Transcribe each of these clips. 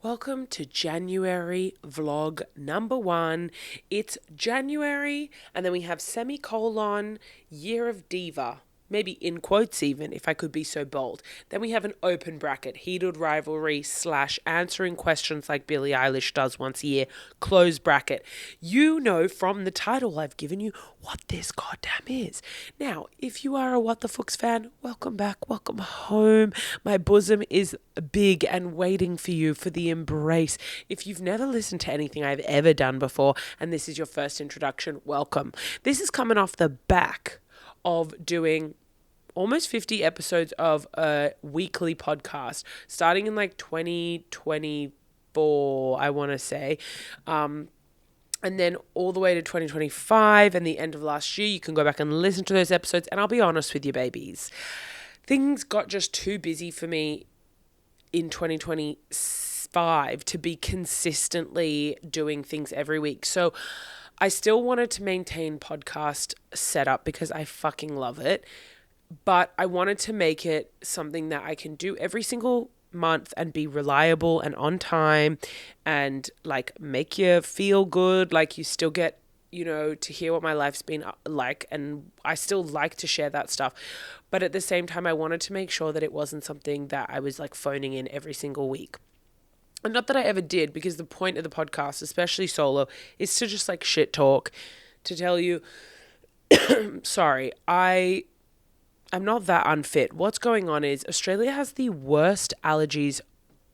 Welcome to January vlog number 1. It's January and then we have semicolon Year of Diva. Maybe in quotes even, if I could be so bold. Then we have an open bracket, Heated Rivalry / answering questions like Billie Eilish does once a year, close bracket. You know from the title I've given you what this goddamn is. Now, if you are a What the Fuchs fan, welcome back, welcome home. My bosom is big and waiting for you for the embrace. If you've never listened to anything I've ever done before and this is your first introduction, welcome. This is coming off the back of doing almost 50 episodes of a weekly podcast starting in like 2024, I want to say. And then all the way to 2025 and the end of last year. You can go back and listen to those episodes. And I'll be honest with you, babies. Things got just too busy for me in 2025 to be consistently doing things every week. So I still wanted to maintain podcast setup because I fucking love it. But I wanted to make it something that I can do every single month and be reliable and on time and like make you feel good. Like you still get, to hear what my life's been like. And I still like to share that stuff. But at the same time, I wanted to make sure that it wasn't something that I was like phoning in every single week. And not that I ever did, because the point of the podcast, especially solo, is to just like shit talk, to tell you, sorry, I'm not that unfit. What's going on is Australia has the worst allergies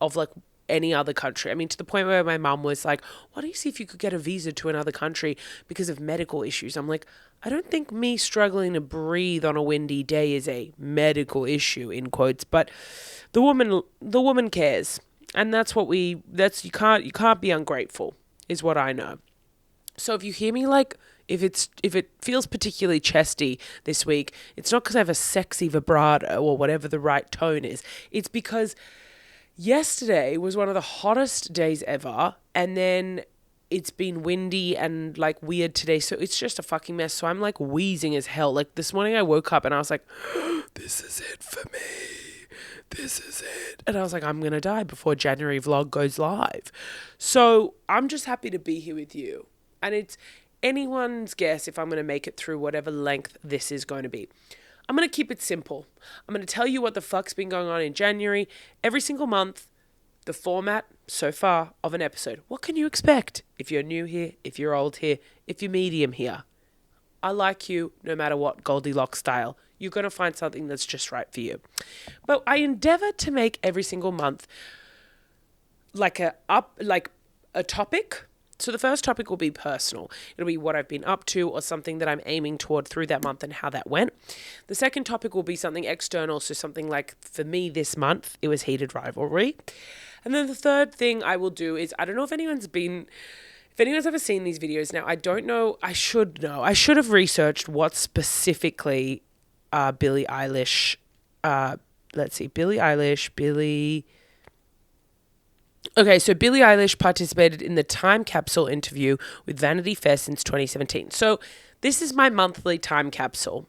of like any other country. I mean, to the point where my mum was like, why don't you see if you could get a visa to another country because of medical issues? I'm like, I don't think me struggling to breathe on a windy day is a medical issue, in quotes, but the woman cares. And you can't be ungrateful, is what I know. So if you hear me like, if it feels particularly chesty this week, it's not because I have a sexy vibrato or whatever the right tone is. It's because yesterday was one of the hottest days ever, and then it's been windy and like weird today, so it's just a fucking mess. So I'm like wheezing as hell. Like this morning I woke up and I was like, this is it for me. This is it. And I was like, I'm going to die before January vlog goes live. So I'm just happy to be here with you. And it's anyone's guess if I'm going to make it through whatever length this is going to be. I'm going to keep it simple. I'm going to tell you what the fuck's been going on in January. Every single month, the format so far of an episode. What can you expect if you're new here, if you're old here, if you're medium here? I like you no matter what Goldilocks style. You're going to find something that's just right for you. But I endeavor to make every single month like a topic. So the first topic will be personal. It'll be what I've been up to or something that I'm aiming toward through that month and how that went. The second topic will be something external. So something like for me this month, it was Heated Rivalry. And then the third thing I will do is, I don't know if anyone's ever seen these videos. Now, I don't know. I should know. I should have researched what specifically Billie Eilish, Okay, so Billie Eilish participated in the time capsule interview with Vanity Fair since 2017. So this is my monthly time capsule.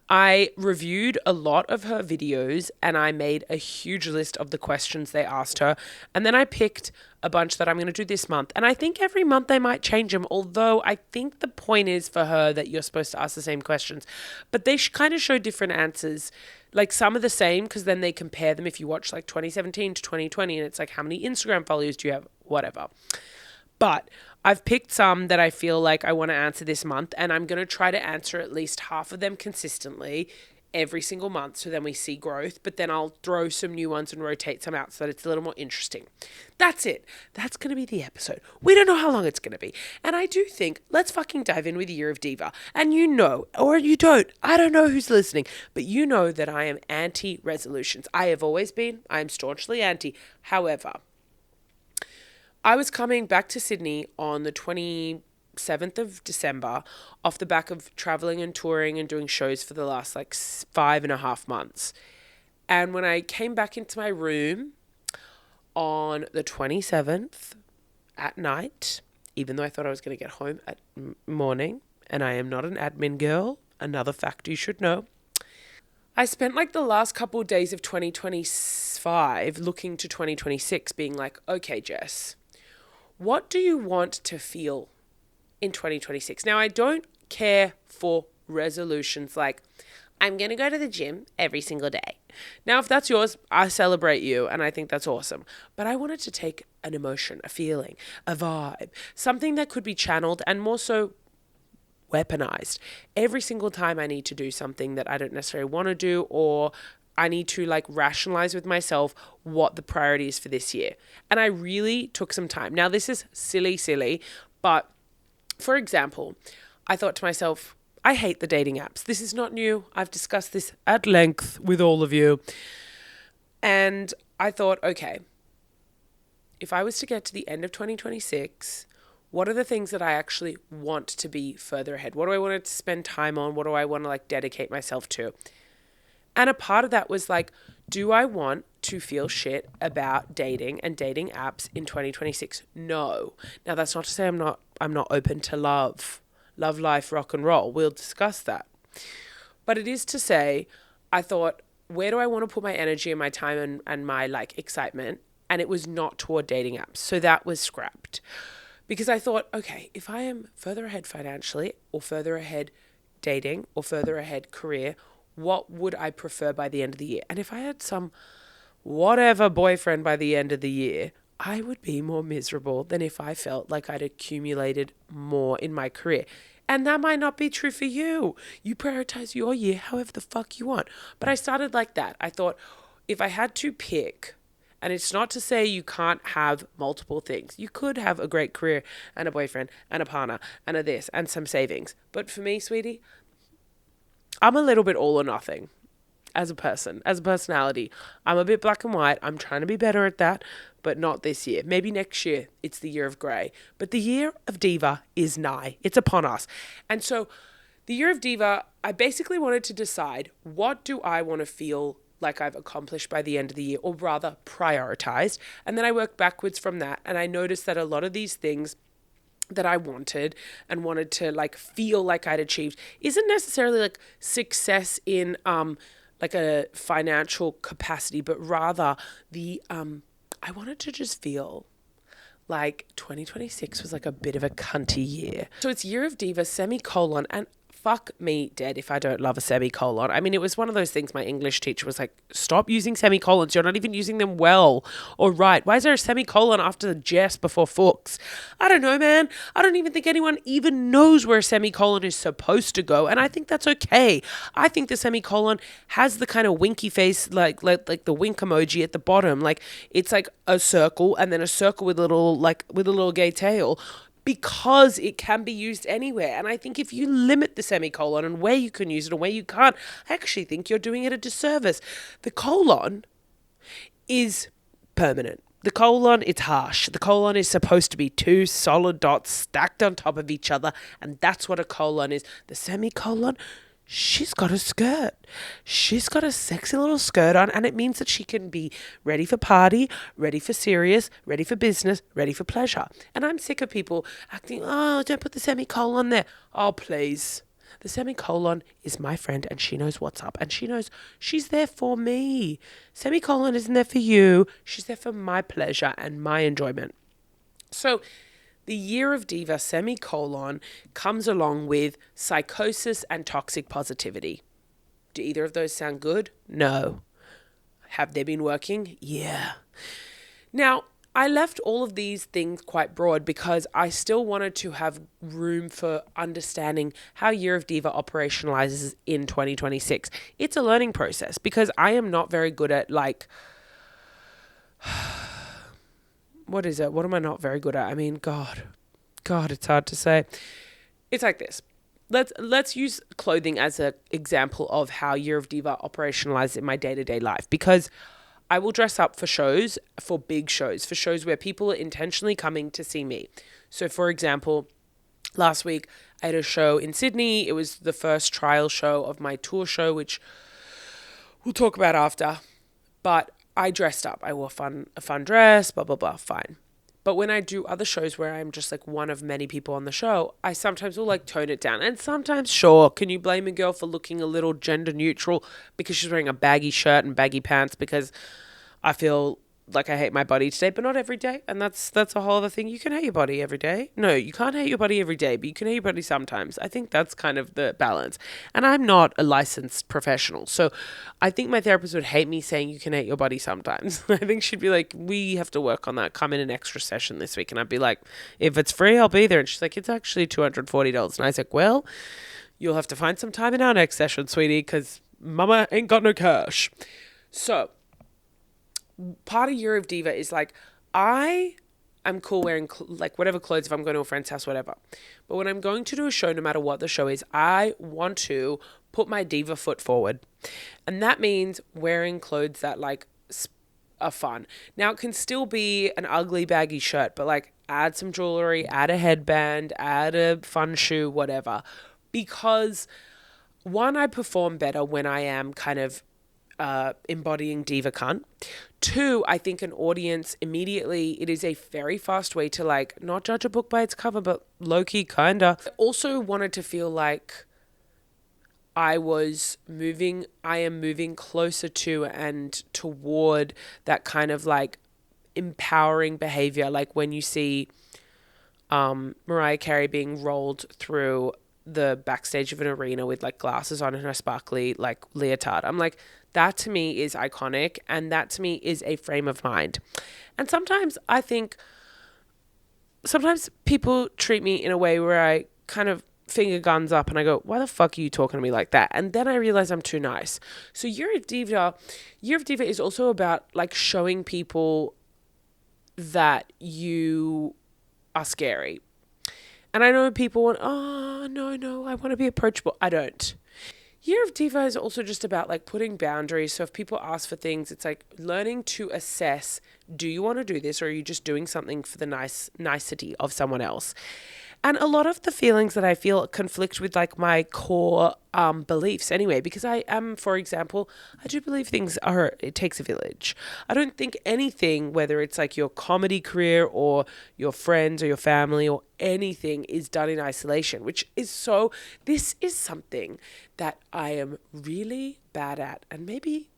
I reviewed a lot of her videos and I made a huge list of the questions they asked her. And then I picked a bunch that I'm going to do this month. And I think every month they might change them, although I think the point is for her that you're supposed to ask the same questions. But they kind of show different answers. Like some are the same because then they compare them if you watch like 2017 to 2020 and it's like how many Instagram followers do you have, whatever. But I've picked some that I feel like I want to answer this month, and I'm going to try to answer at least half of them consistently every single month so then we see growth, but then I'll throw some new ones and rotate some out so that it's a little more interesting. That's it. That's going to be the episode. We don't know how long it's going to be. And I do think, let's fucking dive in with Year of Diva. And you know, or you don't, I don't know who's listening, but you know that I am anti-resolutions. I have always been. I am staunchly anti. However, I was coming back to Sydney on the 27th of December off the back of traveling and touring and doing shows for the last like 5.5 months. And when I came back into my room on the 27th at night, even though I thought I was going to get home at morning, and I am not an admin girl, another fact you should know, I spent like the last couple of days of 2025 2025, looking to 2026, being like, okay, Jess, what do you want to feel in 2026? Now, I don't care for resolutions like, I'm going to go to the gym every single day. Now, if that's yours, I celebrate you and I think that's awesome. But I wanted to take an emotion, a feeling, a vibe, something that could be channeled and more so weaponized. Every single time I need to do something that I don't necessarily want to do, or I need to like rationalize with myself what the priority is for this year. And I really took some time. Now, this is silly, but for example, I thought to myself, I hate the dating apps. This is not new. I've discussed this at length with all of you. And I thought, okay, if I was to get to the end of 2026, what are the things that I actually want to be further ahead? What do I want to spend time on? What do I want to like dedicate myself to? And a part of that was like, do I want to feel shit about dating and dating apps in 2026? No. Now, that's not to say I'm not open to love, life, rock and roll. We'll discuss that. But it is to say, I thought, where do I want to put my energy and my time and my like excitement? And it was not toward dating apps. So that was scrapped. Because I thought, okay, if I am further ahead financially or further ahead dating or further ahead career, what would I prefer by the end of the year? And if I had some whatever boyfriend by the end of the year, I would be more miserable than if I felt like I'd accumulated more in my career. And that might not be true for you. You prioritize your year however the fuck you want. But I started like that. I thought if I had to pick, and it's not to say you can't have multiple things. You could have a great career and a boyfriend and a partner and a this and some savings. But for me, sweetie, I'm a little bit all or nothing as a person, as a personality. I'm a bit black and white. I'm trying to be better at that, but not this year. Maybe next year it's the year of grey. But the year of Diva is nigh. It's upon us. And so the year of Diva, I basically wanted to decide, what do I want to feel like I've accomplished by the end of the year, or rather prioritized. And then I worked backwards from that. And I noticed that a lot of these things that I wanted to like feel like I'd achieved isn't necessarily like success in like a financial capacity, but rather the I wanted to just feel like 2026 was like a bit of a cunty year. So it's Year of Diva, semicolon, and fuck me dead if I don't love a semicolon. I mean, it was one of those things my English teacher was like, stop using semicolons. You're not even using them well or right. Why is there a semicolon after Jess before Fuchs? I don't know, man. I don't even think anyone even knows where a semicolon is supposed to go. And I think that's okay. I think the semicolon has the kind of winky face, like the wink emoji at the bottom. Like it's like a circle and then a circle with a little gay tail, because it can be used anywhere. And I think if you limit the semicolon and where you can use it and where you can't, I actually think you're doing it a disservice. The colon is permanent. The colon, it's harsh. The colon is supposed to be two solid dots stacked on top of each other, and that's what a colon is. The semicolon, she's got a skirt. She's got a sexy little skirt on, and it means that she can be ready for party, ready for serious, ready for business, ready for pleasure. And I'm sick of people acting, oh, don't put the semicolon there. Oh, please. The semicolon is my friend, and she knows what's up, and she knows she's there for me. Semicolon isn't there for you. She's there for my pleasure and my enjoyment. So the Year of Diva, semicolon, comes along with psychosis and toxic positivity. Do either of those sound good? No. Have they been working? Yeah. Now, I left all of these things quite broad because I still wanted to have room for understanding how Year of Diva operationalizes in 2026. It's a learning process because I am not very good at like... What is it? What am I not very good at? I mean, God, it's hard to say. It's like this. Let's use clothing as an example of how Year of Diva operationalizes in my day-to-day life, because I will dress up for shows, for big shows, for shows where people are intentionally coming to see me. So, for example, last week I had a show in Sydney. It was the first trial show of my tour show, which we'll talk about after. But I dressed up. I wore a fun dress, blah, blah, blah, fine. But when I do other shows where I'm just like one of many people on the show, I sometimes will like tone it down. And sometimes, sure, can you blame a girl for looking a little gender neutral because she's wearing a baggy shirt and baggy pants because, I feel like I hate my body today, but not every day. And that's a whole other thing. You can hate your body every day. No, you can't hate your body every day, but you can hate your body sometimes. I think that's kind of the balance. And I'm not a licensed professional. So I think my therapist would hate me saying you can hate your body sometimes. I think she'd be like, we have to work on that. Come in an extra session this week. And I'd be like, if it's free, I'll be there. And she's like, it's actually $240. And I was like, well, you'll have to find some time in our next session, sweetie, because mama ain't got no cash. So part of Year of Diva is like, I am cool wearing like whatever clothes if I'm going to a friend's house, whatever. But when I'm going to do a show, no matter what the show is, I want to put my diva foot forward. And that means wearing clothes that like are fun. Now it can still be an ugly baggy shirt, but like add some jewelry, add a headband, add a fun shoe, whatever. Because one, I perform better when I am kind of embodying diva cunt. Two, I think an audience immediately, it is a very fast way to like not judge a book by its cover, but low-key kinda. I also wanted to feel like I am moving closer to and toward that kind of like empowering behavior. Like when you see Mariah Carey being rolled through the backstage of an arena with like glasses on and her sparkly like leotard. I'm like, that to me is iconic, and that to me is a frame of mind. And sometimes I think, sometimes people treat me in a way where I kind of finger guns up and I go, why the fuck are you talking to me like that? And then I realize I'm too nice. So Year of Diva is also about like showing people that you are scary. And I know people want, oh, no, I want to be approachable. I don't. Year of Diva is also just about like putting boundaries. So if people ask for things, it's like learning to assess, do you want to do this, or are you just doing something for the nicety of someone else? And a lot of the feelings that I feel conflict with like my core beliefs anyway, because I am, for example, I do believe it takes a village. I don't think anything, whether it's like your comedy career or your friends or your family or anything, is done in isolation, this is something that I am really bad at. And maybe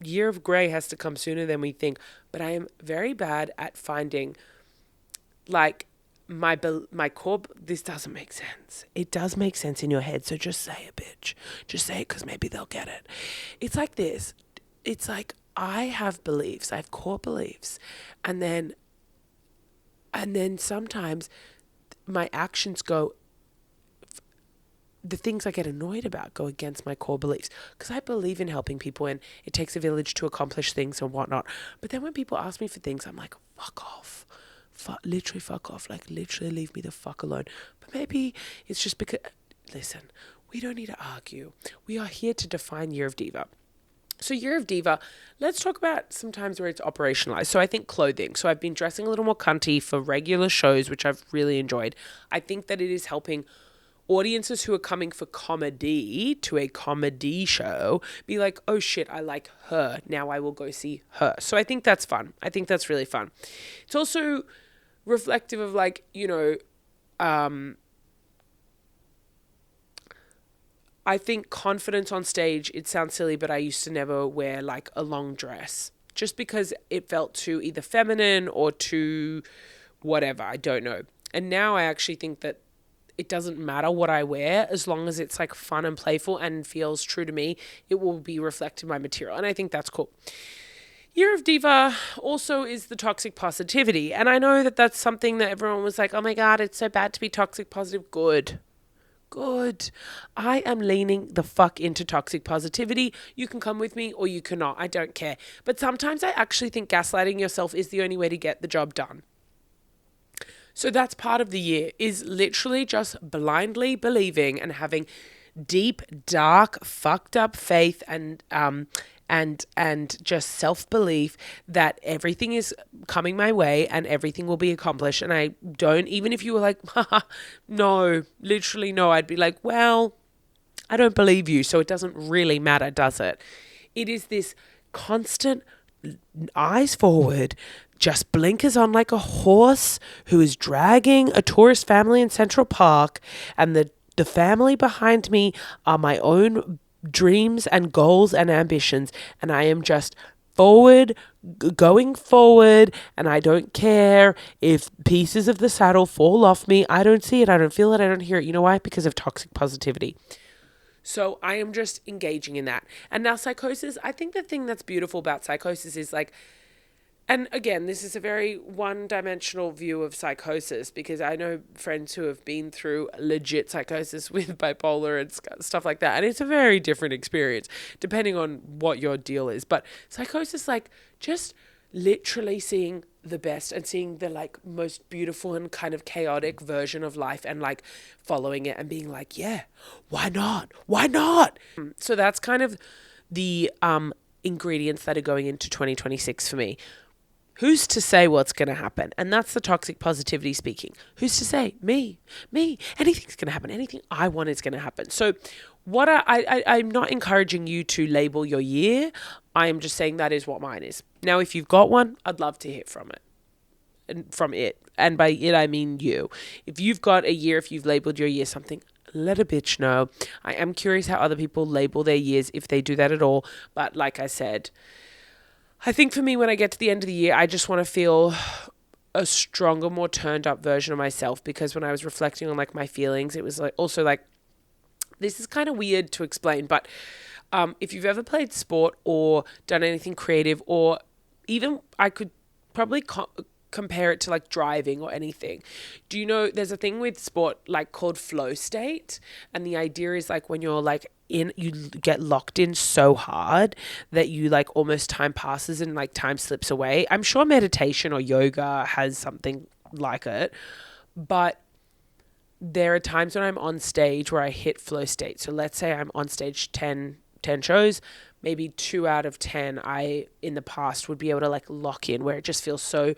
Year of Grey has to come sooner than we think, but I am very bad at finding like my core. This doesn't make sense. It does make sense in your head, so just say it, bitch. Just say it, because maybe they'll get it. It's like this. It's like I have beliefs. I have core beliefs, and then sometimes my actions the things I get annoyed about go against my core beliefs, because I believe in helping people and it takes a village to accomplish things and whatnot. But then when people ask me for things, I'm like, fuck off. Literally fuck off. Like, literally leave me the fuck alone. But maybe it's just because, listen, we don't need to argue. We are here to define Year of Diva. So Year of Diva, let's talk about some times where it's operationalized. So I think clothing. So I've been dressing a little more cunty for regular shows, which I've really enjoyed. I think that it is helping audiences who are coming for comedy to a comedy show be like, oh shit, I like her. Now I will go see her. So I think that's fun. I think that's really fun. It's also reflective of like, I think confidence on stage, it sounds silly, but I used to never wear like a long dress just because it felt too either feminine or too whatever. I don't know. And now I actually think that it doesn't matter what I wear, as long as it's like fun and playful and feels true to me, it will be reflected in my material. And I think that's cool. Year of Diva also is the toxic positivity. And I know that that's something that everyone was like, oh my God, it's so bad to be toxic positive. Good. I am leaning the fuck into toxic positivity. You can come with me or you cannot. I don't care. But sometimes I actually think gaslighting yourself is the only way to get the job done. So that's part of the year, is literally just blindly believing and having deep, dark, fucked up faith and just self-belief that everything is coming my way and everything will be accomplished. And I don't, even if you were like, no, literally no, I'd be like, well, I don't believe you, so it doesn't really matter, does it? It is this constant eyes forward, just blinkers on like a horse who is dragging a tourist family in Central Park, and the family behind me are my own dreams and goals and ambitions, and I am just going forward, and I don't care if pieces of the saddle fall off me. I don't see it, I don't feel it, I don't hear it. You know why? Because of toxic positivity. So I am just engaging in that. And now psychosis, I think the thing that's beautiful about psychosis is like, and again, this is a very one-dimensional view of psychosis, because I know friends who have been through legit psychosis with bipolar and stuff like that. And it's a very different experience depending on what your deal is. But psychosis, like just literally seeing the best and seeing the like most beautiful and kind of chaotic version of life and like following it and being like, yeah, why not? Why not? So that's kind of the ingredients that are going into 2026 for me. Who's to say what's going to happen? And that's the toxic positivity speaking. Who's to say? Me. Anything's going to happen. Anything I want is going to happen. So what I'm not encouraging you to label your year. I am just saying that is what mine is. Now, if you've got one, I'd love to hear from it. And by it, I mean you. If you've got a year, if you've labeled your year something, let a bitch know. I am curious how other people label their years, if they do that at all. But like I said, I think for me, when I get to the end of the year, I just want to feel a stronger, more turned up version of myself, because when I was reflecting on like my feelings, it was like also like, this is kind of weird to explain, but if you've ever played sport or done anything creative, or even I could probably compare it to like driving or anything. Do you know there's a thing with sport like called flow state? And the idea is like when you're like you get locked in so hard that you like almost time passes and like time slips away. I'm sure meditation or yoga has something like it, but there are times when I'm on stage where I hit flow state. So let's say I'm on stage 10 shows, maybe 2 out of 10 I in the past would be able to like lock in, where it just feels so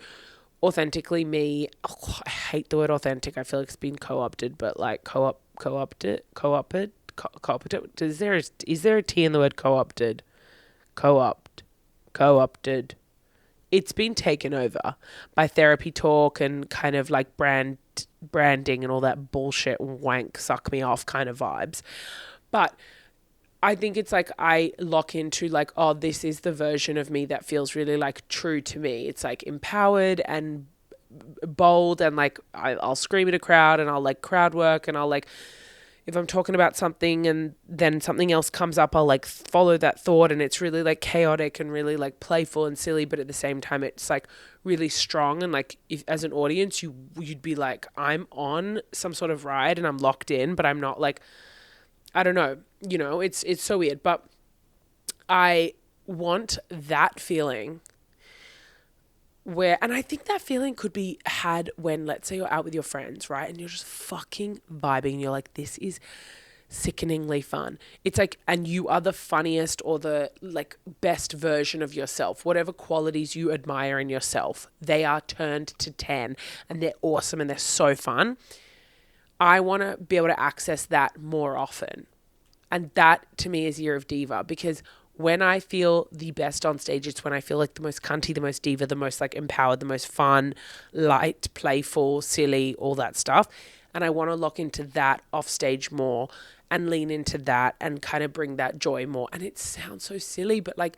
authentically me. Oh, I hate the word authentic. I feel like it's been co-opted, but like co-opted. Is there a T in the word co-opted? Co-opted. It's been taken over by therapy talk and kind of like branding and all that bullshit, wank, suck me off kind of vibes. But I think it's like I lock into like, oh, this is the version of me that feels really like true to me. It's like empowered and bold, and like I'll scream at a crowd and I'll like crowd work, and I'll like, if I'm talking about something and then something else comes up, I'll like follow that thought, and it's really like chaotic and really like playful and silly, but at the same time it's like really strong, and like if as an audience you'd be like, I'm on some sort of ride and I'm locked in, but I'm not like, I don't know, you know, it's so weird. But I want that feeling where, and I think that feeling could be had when, let's say you're out with your friends, right? And you're just fucking vibing and you're like, this is sickeningly fun. It's like, and you are the funniest or the like best version of yourself. Whatever qualities you admire in yourself, they are turned to 10 and they're awesome and they're so fun. I want to be able to access that more often. And that to me is Year of Diva, because when I feel the best on stage, it's when I feel like the most cunty, the most diva, the most like empowered, the most fun, light, playful, silly, all that stuff. And I want to lock into that off stage more and lean into that and kind of bring that joy more. And it sounds so silly, but like,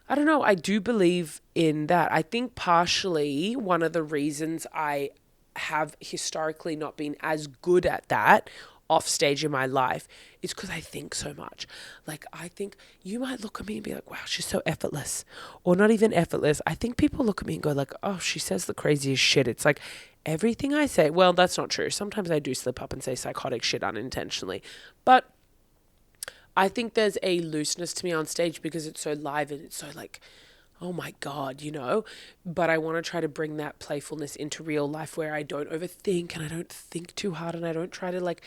I don't know, I do believe in that. I think partially one of the reasons I have historically not been as good at that off stage in my life is because I think so much. Like, I think you might look at me and be like, wow, she's so effortless, or not even effortless. I think people look at me and go like, oh, she says the craziest shit. It's like everything I say, well, that's not true. Sometimes I do slip up and say psychotic shit unintentionally, but I think there's a looseness to me on stage because it's so live and it's so like, oh my God, you know, but I want to try to bring that playfulness into real life where I don't overthink and I don't think too hard and I don't try to like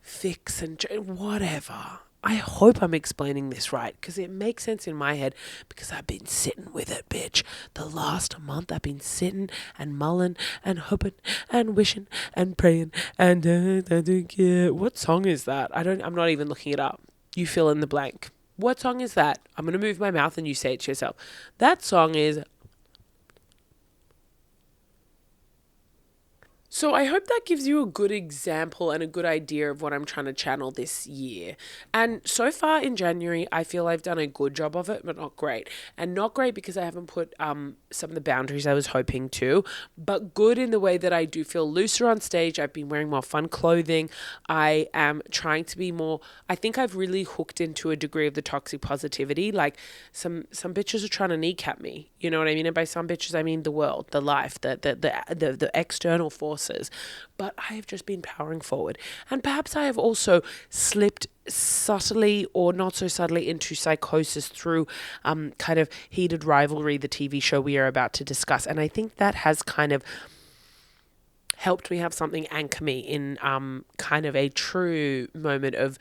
fix and whatever. I hope I'm explaining this right, because it makes sense in my head, because I've been sitting with it, bitch. The last month I've been sitting and mulling and hoping and wishing and praying and what song is that? I'm not even looking it up. You fill in the blank. What song is that? I'm going to move my mouth and you say it to yourself. That song is So I hope that gives you a good example and a good idea of what I'm trying to channel this year. And so far in January, I feel I've done a good job of it, but not great. And not great because I haven't put some of the boundaries I was hoping to, but good in the way that I do feel looser on stage. I've been wearing more fun clothing. I am trying to be more, I think I've really hooked into a degree of the toxic positivity. Like some bitches are trying to kneecap me. You know what I mean? And by some bitches, I mean the world, the life, the external forces. But I have just been powering forward. And perhaps I have also slipped subtly or not so subtly into psychosis through kind of Heated Rivalry, the TV show we are about to discuss. And I think that has kind of helped me have something anchor me in kind of a true moment of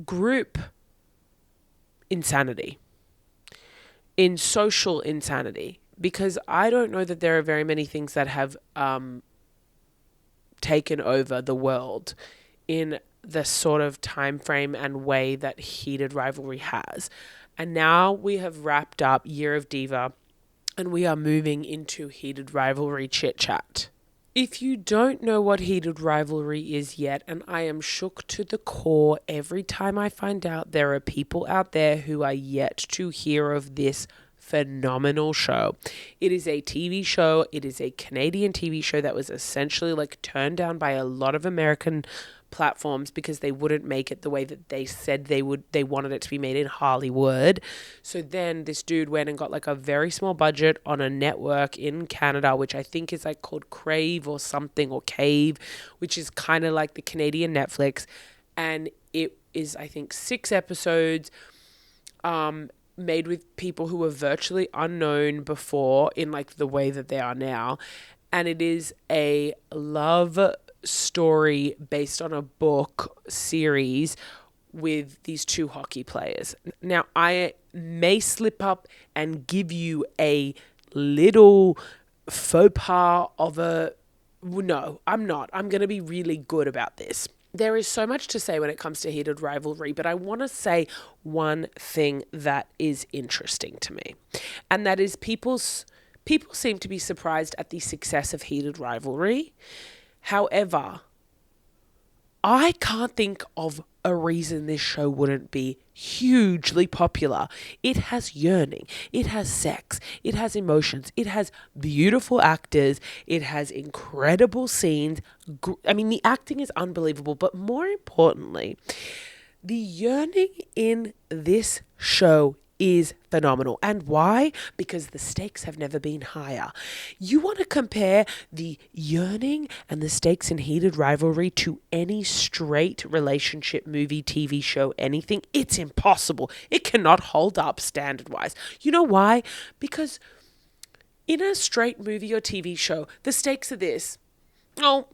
group insanity, in social insanity. Because I don't know that there are very many things that have taken over the world in the sort of time frame and way that Heated Rivalry has. And now we have wrapped up Year of Diva and we are moving into Heated Rivalry chit chat. If you don't know what Heated Rivalry is yet, and I am shook to the core every time I find out there are people out there who are yet to hear of this phenomenal show. It is a TV show. It is a Canadian TV show that was essentially like turned down by a lot of American platforms because they wouldn't make it the way that they said they would. They wanted it to be made in Hollywood. So then this dude went and got like a very small budget on a network in Canada, which I think is like called Crave or something, or Cave, which is kind of like the Canadian Netflix. And it is, I think, 6 episodes, made with people who were virtually unknown before in like the way that they are now. And it is a love story based on a book series with these 2 hockey players. Now, I may slip up and give you a little faux pas of a... No, I'm not. I'm going to be really good about this. There is so much to say when it comes to Heated Rivalry, but I want to say one thing that is interesting to me. And that is people seem to be surprised at the success of Heated Rivalry. However, I can't think of a reason this show wouldn't be hugely popular. It has yearning, it has sex, it has emotions, it has beautiful actors, it has incredible scenes. I mean, the acting is unbelievable, but more importantly, the yearning in this show is phenomenal. And why? Because the stakes have never been higher. You want to compare the yearning and the stakes in Heated Rivalry to any straight relationship movie, TV show, anything? It's impossible. It cannot hold up standard-wise. You know why? Because in a straight movie or TV show, the stakes are this. Oh,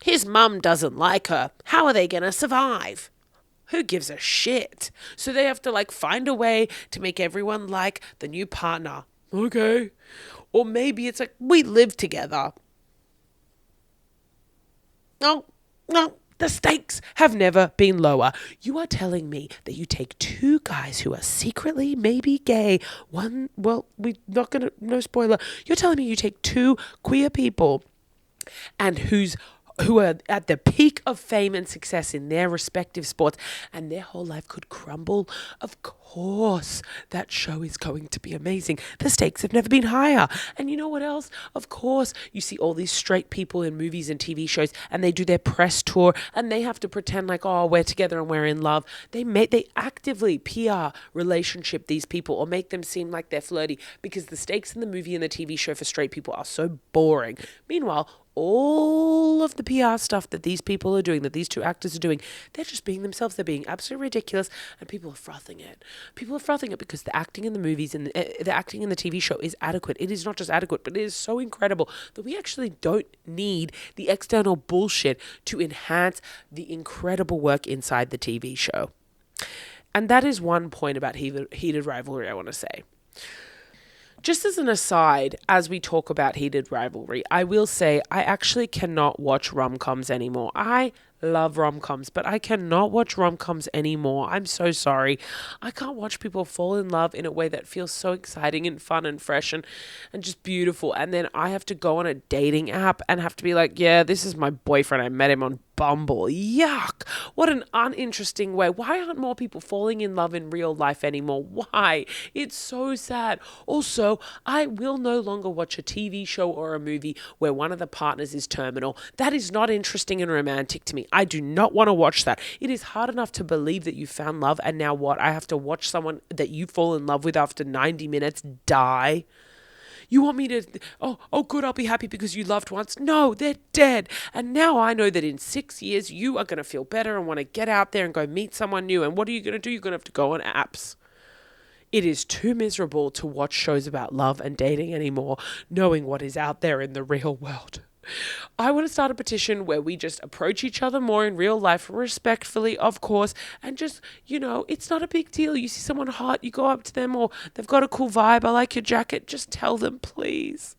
his mum doesn't like her. How are they going to survive? Who gives a shit? So they have to like find a way to make everyone like the new partner. Okay. Or maybe it's like, we live together. No, the stakes have never been lower. You are telling me that you take 2 guys who are secretly maybe gay. One, well, we're not going to, no spoiler. You're telling me you take 2 queer people and who are at the peak of fame and success in their respective sports, and their whole life could crumble. Of course, that show is going to be amazing. The stakes have never been higher. And you know what else? Of course, you see all these straight people in movies and TV shows, and they do their press tour, and they have to pretend like, oh, we're together and we're in love. They actively PR relationship these people or make them seem like they're flirty, because the stakes in the movie and the TV show for straight people are so boring. Meanwhile, all of the PR stuff that these people are doing, that these 2 actors are doing, they're just being themselves. They're being absolutely ridiculous, and people are frothing it. People are frothing it because the acting in the movies and the acting in the TV show is adequate. It is not just adequate, but it is so incredible that we actually don't need the external bullshit to enhance the incredible work inside the TV show. And that is one point about Heated Rivalry I want to say. Just as an aside, as we talk about Heated Rivalry, I will say I actually cannot watch rom-coms anymore. I love rom-coms, but I cannot watch rom-coms anymore. I'm so sorry. I can't watch people fall in love in a way that feels so exciting and fun and fresh and just beautiful. And then I have to go on a dating app and have to be like, yeah, this is my boyfriend. I met him on Bumble. Yuck. What an uninteresting way. Why aren't more people falling in love in real life anymore? Why? It's so sad. Also, I will no longer watch a TV show or a movie where one of the partners is terminal. That is not interesting and romantic to me. I do not want to watch that. It is hard enough to believe that you found love, and now what? I have to watch someone that you fall in love with after 90 minutes die? You want me to, oh, good, I'll be happy because you loved once. No, they're dead. And now I know that in 6 years, you are going to feel better and want to get out there and go meet someone new. And what are you going to do? You're going to have to go on apps. It is too miserable to watch shows about love and dating anymore, knowing what is out there in the real world. I want to start a petition where we just approach each other more in real life, respectfully, of course, and just, it's not a big deal. You see someone hot, you go up to them, or they've got a cool vibe, I like your jacket, just tell them, please.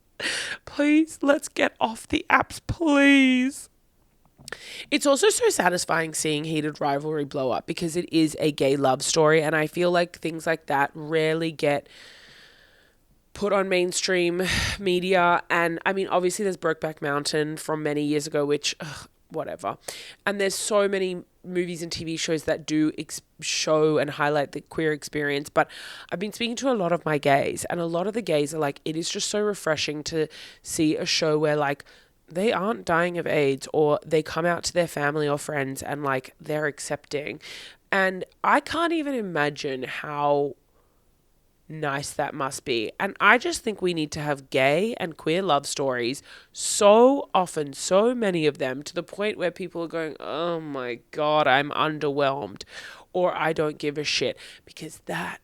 Please, let's get off the apps, please. It's also so satisfying seeing Heated Rivalry blow up because it is a gay love story, and I feel like things like that rarely get put on mainstream media. And I mean, obviously there's Brokeback Mountain from many years ago, which whatever, and there's so many movies and TV shows that do show and highlight the queer experience. But I've been speaking to a lot of my gays, and a lot of the gays are like, it is just so refreshing to see a show where like they aren't dying of AIDS, or they come out to their family or friends and like they're accepting. And I can't even imagine how nice that must be. And I just think we need to have gay and queer love stories so often, so many of them, to the point where people are going, oh my God, I'm underwhelmed, or I don't give a shit, because that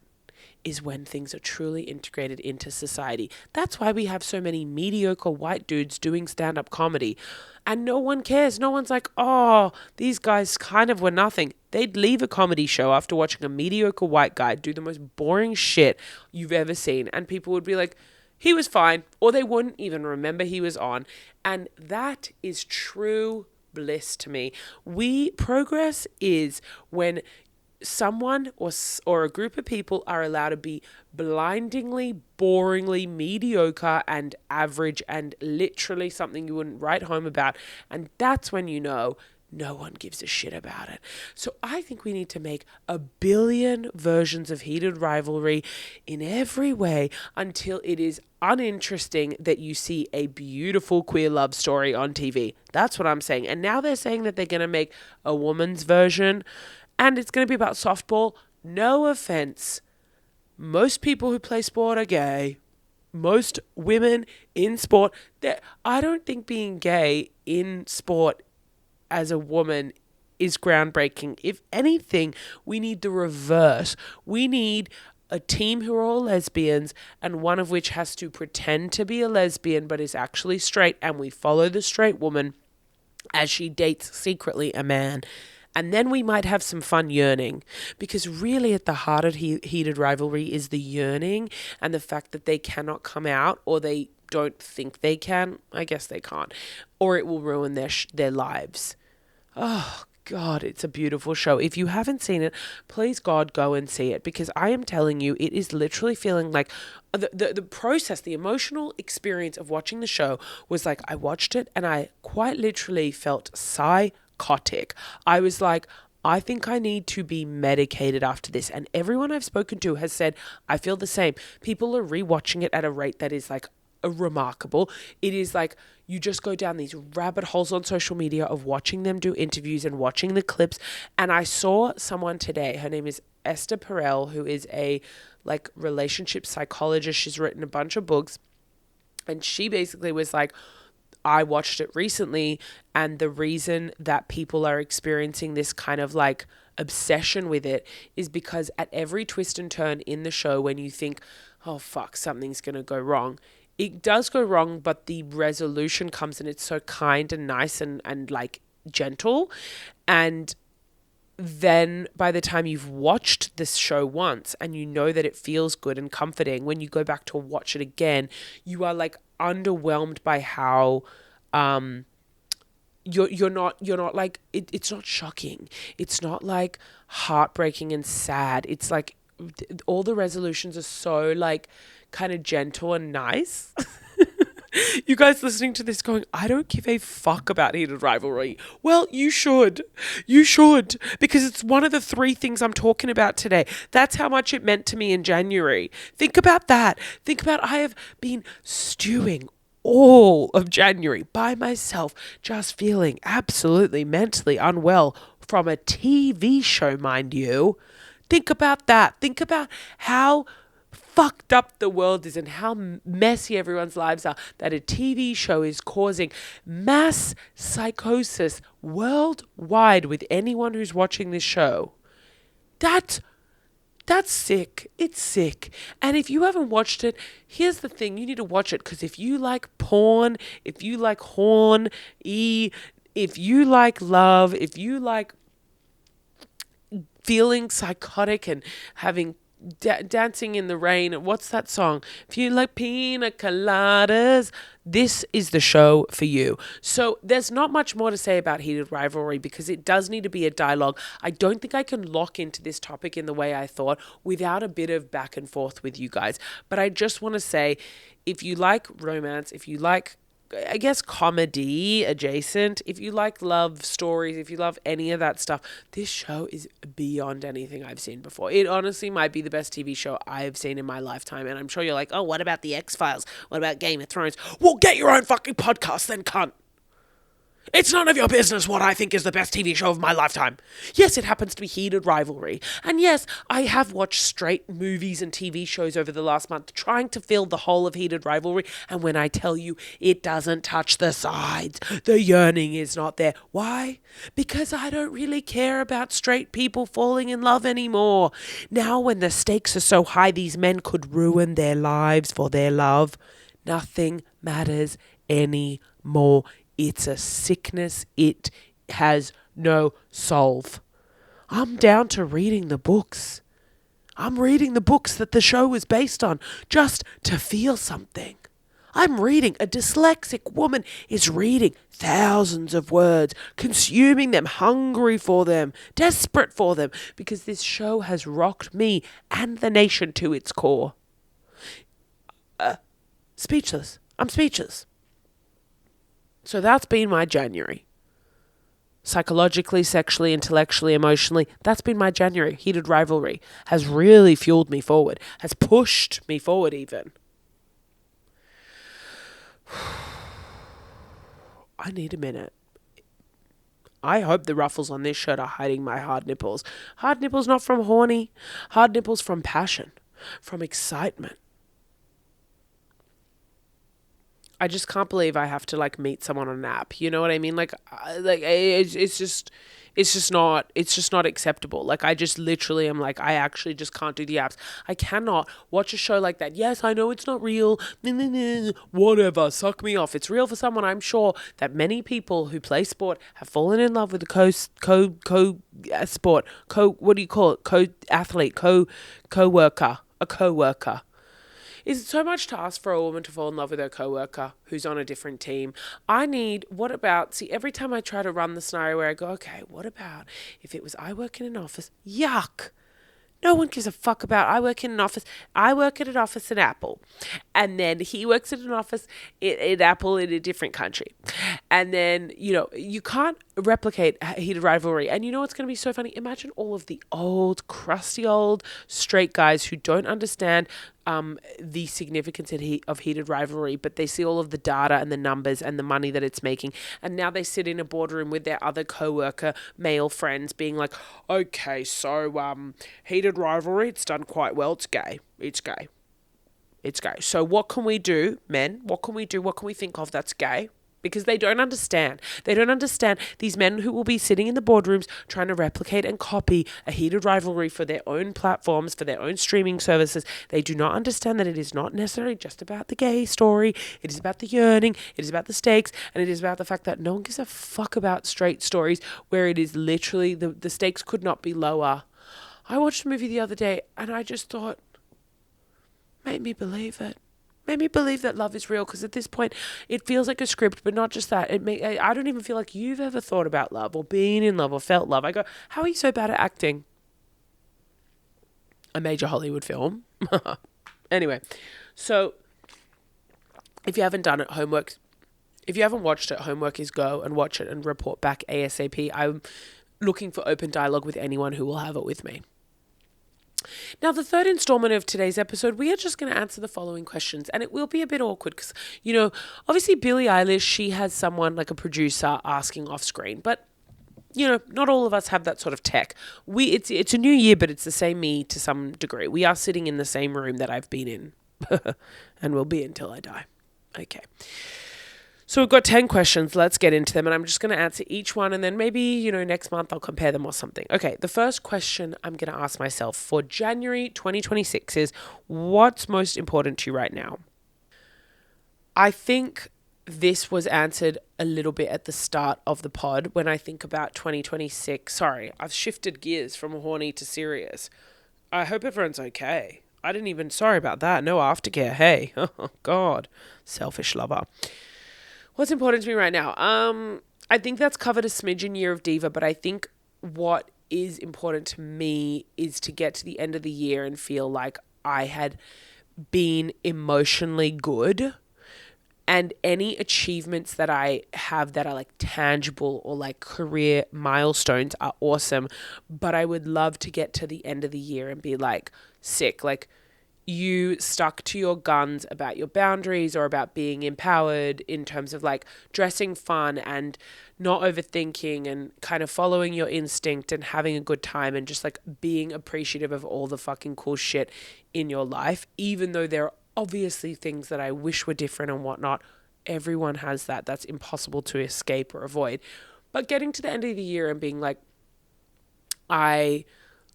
is when things are truly integrated into society. That's why we have so many mediocre white dudes doing stand-up comedy. And no one cares. No one's like, oh, these guys kind of were nothing. They'd leave a comedy show after watching a mediocre white guy do the most boring shit you've ever seen. And people would be like, he was fine. Or they wouldn't even remember he was on. And that is true bliss to me. Progress is when someone or a group of people are allowed to be blindingly, boringly mediocre and average and literally something you wouldn't write home about. And that's when you know no one gives a shit about it. So I think we need to make a billion versions of Heated Rivalry in every way until it is uninteresting that you see a beautiful queer love story on TV. That's what I'm saying. And now they're saying that they're going to make a woman's version, and it's going to be about softball. No offense. Most people who play sport are gay. Most women in sport, I don't think being gay in sport as a woman is groundbreaking. If anything, we need the reverse. We need a team who are all lesbians, and one of which has to pretend to be a lesbian but is actually straight, and we follow the straight woman as she dates secretly a man. And then we might have some fun yearning, because really at the heart of Heated Rivalry is the yearning and the fact that they cannot come out, or they don't think they can. I guess they can't, or it will ruin their lives. Oh God, it's a beautiful show. If you haven't seen it, please God, go and see it, because I am telling you, it is literally feeling like the process, the emotional experience of watching the show was like, I watched it and I quite literally felt psychotic. I was like, I think I need to be medicated after this. And everyone I've spoken to has said, I feel the same. People are rewatching it at a rate that is like remarkable. It is like you just go down these rabbit holes on social media of watching them do interviews and watching the clips. And I saw someone today, her name is Esther Perel, who is a like relationship psychologist. She's written a bunch of books, and she basically was like, I watched it recently, and the reason that people are experiencing this kind of like obsession with it is because at every twist and turn in the show, when you think, oh fuck, something's going to go wrong, it does go wrong, but the resolution comes and it's so kind and nice and like gentle. And then by the time you've watched this show once and you know that it feels good and comforting, when you go back to watch it again, you are like underwhelmed by how you're not like, it's not shocking. It's not like heartbreaking and sad. It's like all the resolutions are so like kind of gentle and nice. You guys listening to this going, I don't give a fuck about Heated Rivalry. Well, you should. You should. Because it's one of the 3 things I'm talking about today. That's how much it meant to me in January. Think about that. Think about, I have been stewing all of January by myself, just feeling absolutely mentally unwell from a TV show, mind you. Think about that. Think about how fucked up the world is and how messy everyone's lives are, that a TV show is causing mass psychosis worldwide with anyone who's watching this show. That's sick. It's sick. And if you haven't watched it, here's the thing. You need to watch it, because if you like porn, if you like if you like love, if you like feeling psychotic and having dancing in the rain, what's that song? If you like pina coladas, this is the show for you. So there's not much more to say about Heated Rivalry, because it does need to be a dialogue. I don't think I can lock into this topic in the way I thought without a bit of back and forth with you guys. But I just want to say, if you like romance, if you like, I guess, comedy adjacent, if you like love stories, if you love any of that stuff, this show is beyond anything I've seen before. It honestly might be the best TV show I've seen in my lifetime. And I'm sure you're like, oh, what about the X-Files? What about Game of Thrones? Well, get your own fucking podcast then, cunt. It's none of your business what I think is the best TV show of my lifetime. Yes, it happens to be Heated Rivalry. And yes, I have watched straight movies and TV shows over the last month trying to fill the whole of Heated Rivalry. And when I tell you it doesn't touch the sides, the yearning is not there. Why? Because I don't really care about straight people falling in love anymore. Now when the stakes are so high, these men could ruin their lives for their love. Nothing matters anymore. It's a sickness. It has no solve. I'm down to reading the books. I'm reading the books that the show is based on just to feel something. I'm reading. A dyslexic woman is reading thousands of words, consuming them, hungry for them, desperate for them, because this show has rocked me and the nation to its core. Speechless. I'm speechless. So that's been my January. Psychologically, sexually, intellectually, emotionally, that's been my January. Heated Rivalry has really fueled me forward, has pushed me forward even. I need a minute. I hope the ruffles on this shirt are hiding my hard nipples. Hard nipples not from horny. Hard nipples from passion, from excitement. I just can't believe I have to like meet someone on an app. You know what I mean? Like it's just not acceptable. Like I just literally am like, I actually just can't do the apps. I cannot watch a show like that. Yes, I know it's not real. Whatever, suck me off. It's real for someone. I'm sure that many people who play sport have fallen in love with a co-worker. Is it so much to ask for a woman to fall in love with her coworker who's on a different team? Every time I try to run the scenario where I go, okay, what about if it was I work in an office? Yuck. No one gives a fuck about I work in an office. I work at an office in Apple. And then he works at an office in Apple in a different country. And then, you can't replicate Heated Rivalry. And you know what's going to be so funny? Imagine all of the old, crusty old straight guys who don't understand the significance of Heated Rivalry, but they see all of the data and the numbers and the money that it's making. And now they sit in a boardroom with their other co-worker male friends being like, okay, so Heated Rivalry, it's done quite well. It's gay. It's gay. It's gay. So what can we do, men? What can we do? What can we think of that's gay? Because they don't understand. They don't understand these men who will be sitting in the boardrooms trying to replicate and copy a Heated Rivalry for their own platforms, for their own streaming services. They do not understand that it is not necessarily just about the gay story. It is about the yearning. It is about the stakes. And it is about the fact that no one gives a fuck about straight stories where it is literally the stakes could not be lower. I watched a movie the other day and I just thought, made me believe it. made me believe that love is real, because at this point it feels like a script. But not just that, I don't even feel like you've ever thought about love or been in love or felt love. I go, how are you so bad at acting? A major Hollywood film. Anyway, so if you haven't done it, if you haven't watched it, homework is go and watch it and report back ASAP. I'm looking for open dialogue with anyone who will have it with me. Now, the third installment of today's episode, we are just going to answer the following questions, and it will be a bit awkward because, obviously Billie Eilish, she has someone like a producer asking off screen, but not all of us have that sort of tech. It's a new year, but it's the same me to some degree. We are sitting in the same room that I've been in and will be until I die. Okay. So we've got 10 questions. Let's get into them. And I'm just going to answer each one. And then maybe, next month I'll compare them or something. Okay. The first question I'm going to ask myself for January 2026 is, what's most important to you right now? I think this was answered a little bit at the start of the pod when I think about 2026. Sorry, I've shifted gears from horny to serious. I hope everyone's okay. Sorry about that. No aftercare. Hey. Oh, God. Selfish lover. What's important to me right now? I think that's covered a smidge in Year of Diva, but I think what is important to me is to get to the end of the year and feel like I had been emotionally good, and any achievements that I have that are like tangible or like career milestones are awesome, but I would love to get to the end of the year and be like, sick, like, you stuck to your guns about your boundaries or about being empowered in terms of like dressing fun and not overthinking and kind of following your instinct and having a good time and just like being appreciative of all the fucking cool shit in your life, even though there are obviously things that I wish were different and whatnot. Everyone has that. That's impossible to escape or avoid. But getting to the end of the year and being like, I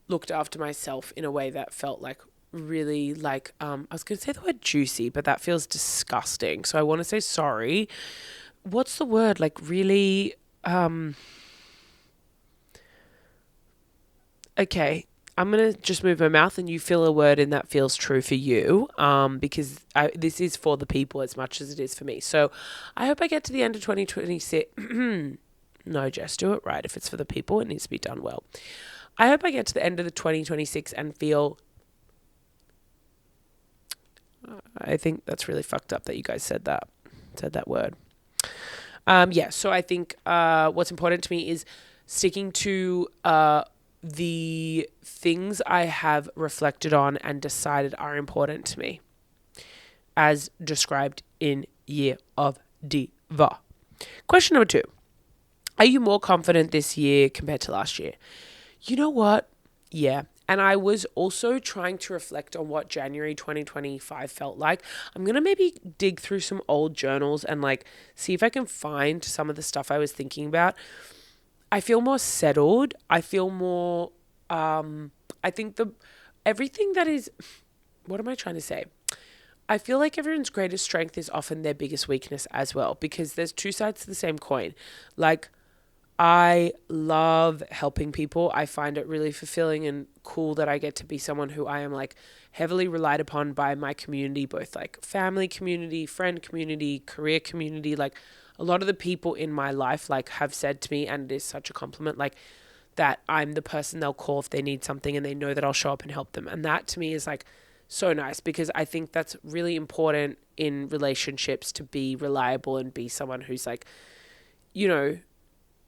looked after myself in a way that felt like really like, I was going to say the word juicy, but that feels disgusting. So I want to say sorry. What's the word? Like really, okay. I'm going to just move my mouth and you feel a word and that feels true for you, because this is for the people as much as it is for me. So I hope I get to the end of 2026. No, Jess, do it right. If it's for the people, it needs to be done well. I hope I get to the end of the 2026 and feel, I think that's really fucked up that you guys said that word. So I think what's important to me is sticking to the things I have reflected on and decided are important to me, as described in Year of Diva. Question number 2. Are you more confident this year compared to last year? You know what? Yeah. And I was also trying to reflect on what January 2025 felt like. I'm going to maybe dig through some old journals and like see if I can find some of the stuff I was thinking about. I feel more settled. I feel more, I think everything that is, what am I trying to say? I feel like everyone's greatest strength is often their biggest weakness as well, because there's two sides to the same coin. Like, I love helping people. I find it really fulfilling and cool that I get to be someone who I am like heavily relied upon by my community, both like family community, friend community, career community. Like a lot of the people in my life like have said to me, and it is such a compliment, like that I'm the person they'll call if they need something and they know that I'll show up and help them. And that to me is like so nice, because I think that's really important in relationships, to be reliable and be someone who's like,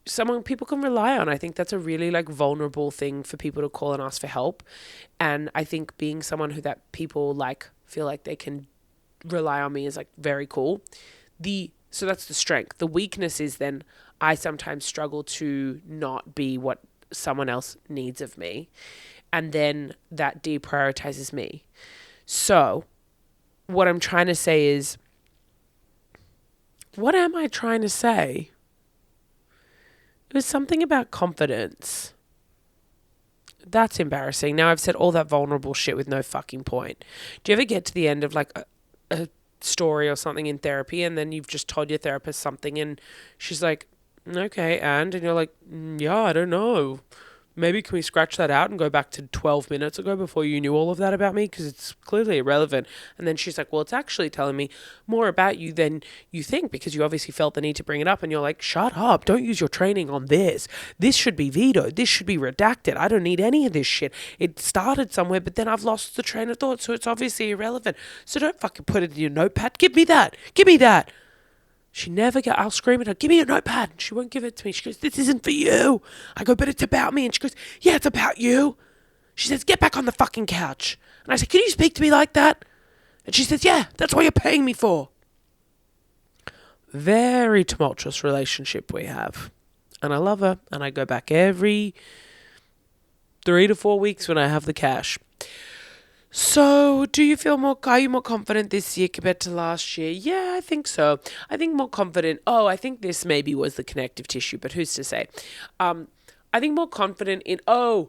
someone people can rely on. I think that's a really like vulnerable thing for people to call and ask for help. And I think being someone who that people like feel like they can rely on me is like very cool. So that's the strength. The weakness is then I sometimes struggle to not be what someone else needs of me. And then that deprioritizes me. So what I'm trying to say is, what am I trying to say? It was something about confidence. That's embarrassing. Now I've said all that vulnerable shit with no fucking point. Do you ever get to the end of like a story or something in therapy, and then you've just told your therapist something and she's like, okay, and you're like, yeah, I don't know. maybe can we scratch that out and go back to 12 minutes ago before you knew all of that about me? Because it's clearly irrelevant. And then she's like, well, it's actually telling me more about you than you think, because you obviously felt the need to bring it up. And you're like, shut up. Don't use your training on this. This should be vetoed. This should be redacted. I don't need any of this shit. It started somewhere, but then I've lost the train of thought. So it's obviously irrelevant. So don't fucking put it in your notepad. Give me that. Give me that. I'll scream at her, give me your notepad. And she won't give it to me. She goes, this isn't for you. I go, but it's about me. And she goes, yeah, it's about you. She says, get back on the fucking couch. And I said, can you speak to me like that? And she says, yeah, that's what you're paying me for. Very tumultuous relationship we have. And I love her. And I go back every 3 to 4 weeks when I have the cash. So, are you more confident this year compared to last year? Yeah, I think so. I think more confident. Oh, I think this maybe was the connective tissue, but who's to say? I think more confident in, come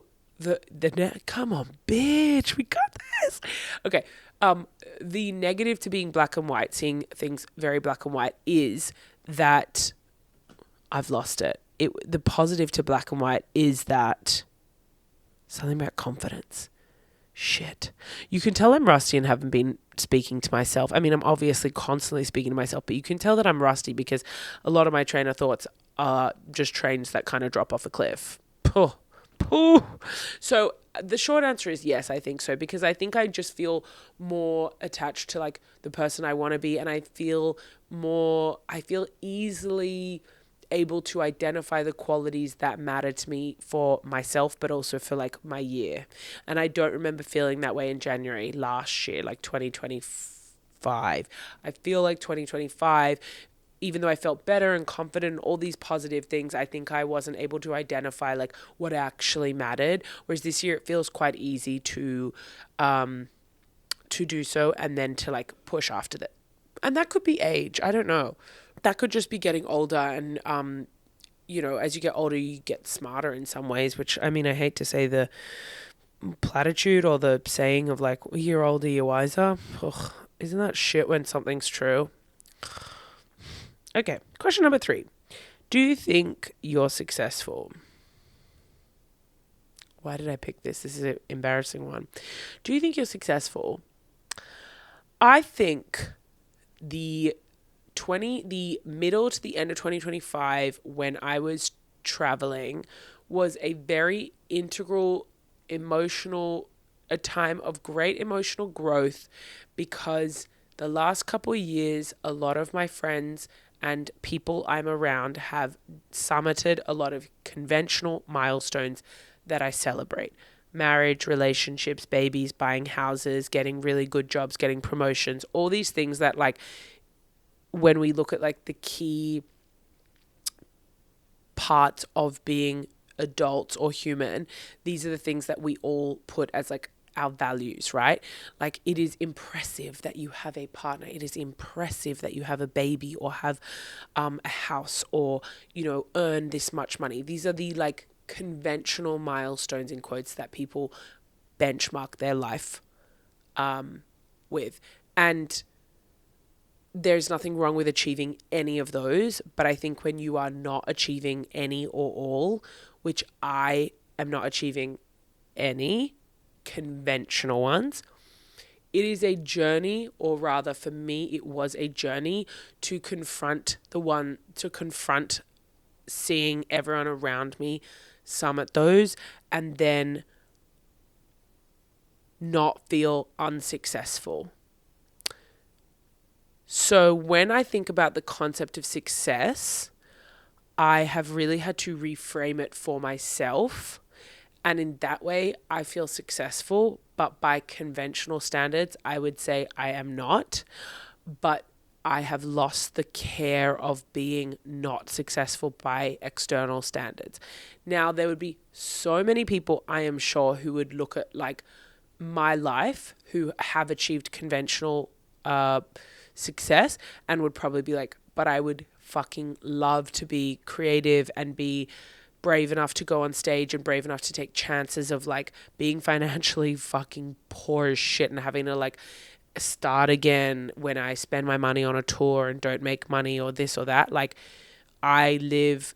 on, bitch, we got this. Okay. The negative to being black and white, seeing things very black and white, is that I've lost it. The positive to black and white is that something about confidence. Shit. You can tell I'm rusty and haven't been speaking to myself. I mean, I'm obviously constantly speaking to myself, but you can tell that I'm rusty because a lot of my trainer thoughts are just trains that kind of drop off a cliff. Puh. So the short answer is yes, I think so, because I think I just feel more attached to like the person I want to be, and I feel easily able to identify the qualities that matter to me for myself, but also for like my year. And I don't remember feeling that way in January last year, like 2025. I feel like 2025, even though I felt better and confident, all these positive things, I think I wasn't able to identify like what actually mattered. Whereas this year it feels quite easy to do so, and then to like push after that. And that could be age. I don't know. That could just be getting older, and as you get older, you get smarter in some ways, which, I mean, I hate to say the platitude or the saying of like, a year older, you're wiser. Ugh, isn't that shit when something's true? Okay, question number 3. Do you think you're successful? Why did I pick this? This is an embarrassing one. Do you think you're successful? I think the middle to the end of 2025, when I was traveling, was a very integral a time of great emotional growth, because the last couple of years, a lot of my friends and people I'm around have summited a lot of conventional milestones that I celebrate. Marriage, relationships, babies, buying houses, getting really good jobs, getting promotions, all these things that, like, when we look at like the key parts of being adults or human, these are the things that we all put as like our values, right? Like, it is impressive that you have a partner. It is impressive that you have a baby or have a house or, earn this much money. These are the like conventional milestones, in quotes, that people benchmark their life with. And there's nothing wrong with achieving any of those, but I think when you are not achieving any or all, which I am not achieving any conventional ones, it is a journey, or rather for me, it was a journey to confront seeing everyone around me summit those, and then not feel unsuccessful. So when I think about the concept of success, I have really had to reframe it for myself. And in that way, I feel successful. But by conventional standards, I would say I am not. But I have lost the care of being not successful by external standards. Now, there would be so many people, I am sure, who would look at like my life, who have achieved conventional success, and would probably be like, but I would fucking love to be creative and be brave enough to go on stage and brave enough to take chances of like being financially fucking poor as shit and having to like start again when I spend my money on a tour and don't make money or this or that. Like, I live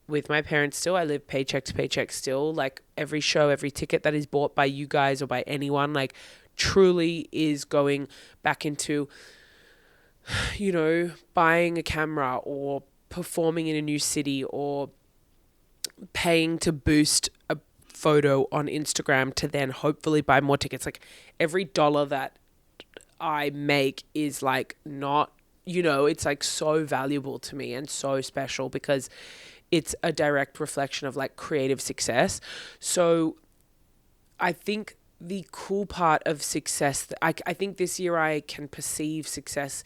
with my parents still. I live paycheck to paycheck still. Like every show, every ticket that is bought by you guys or by anyone, like truly is going back into, you know, buying a camera or performing in a new city or paying to boost a photo on Instagram to then hopefully buy more tickets. Like every dollar that I make is like not, you know, it's like so valuable to me and so special because it's a direct reflection of like creative success. So I think the cool part of success, I think this year I can perceive success.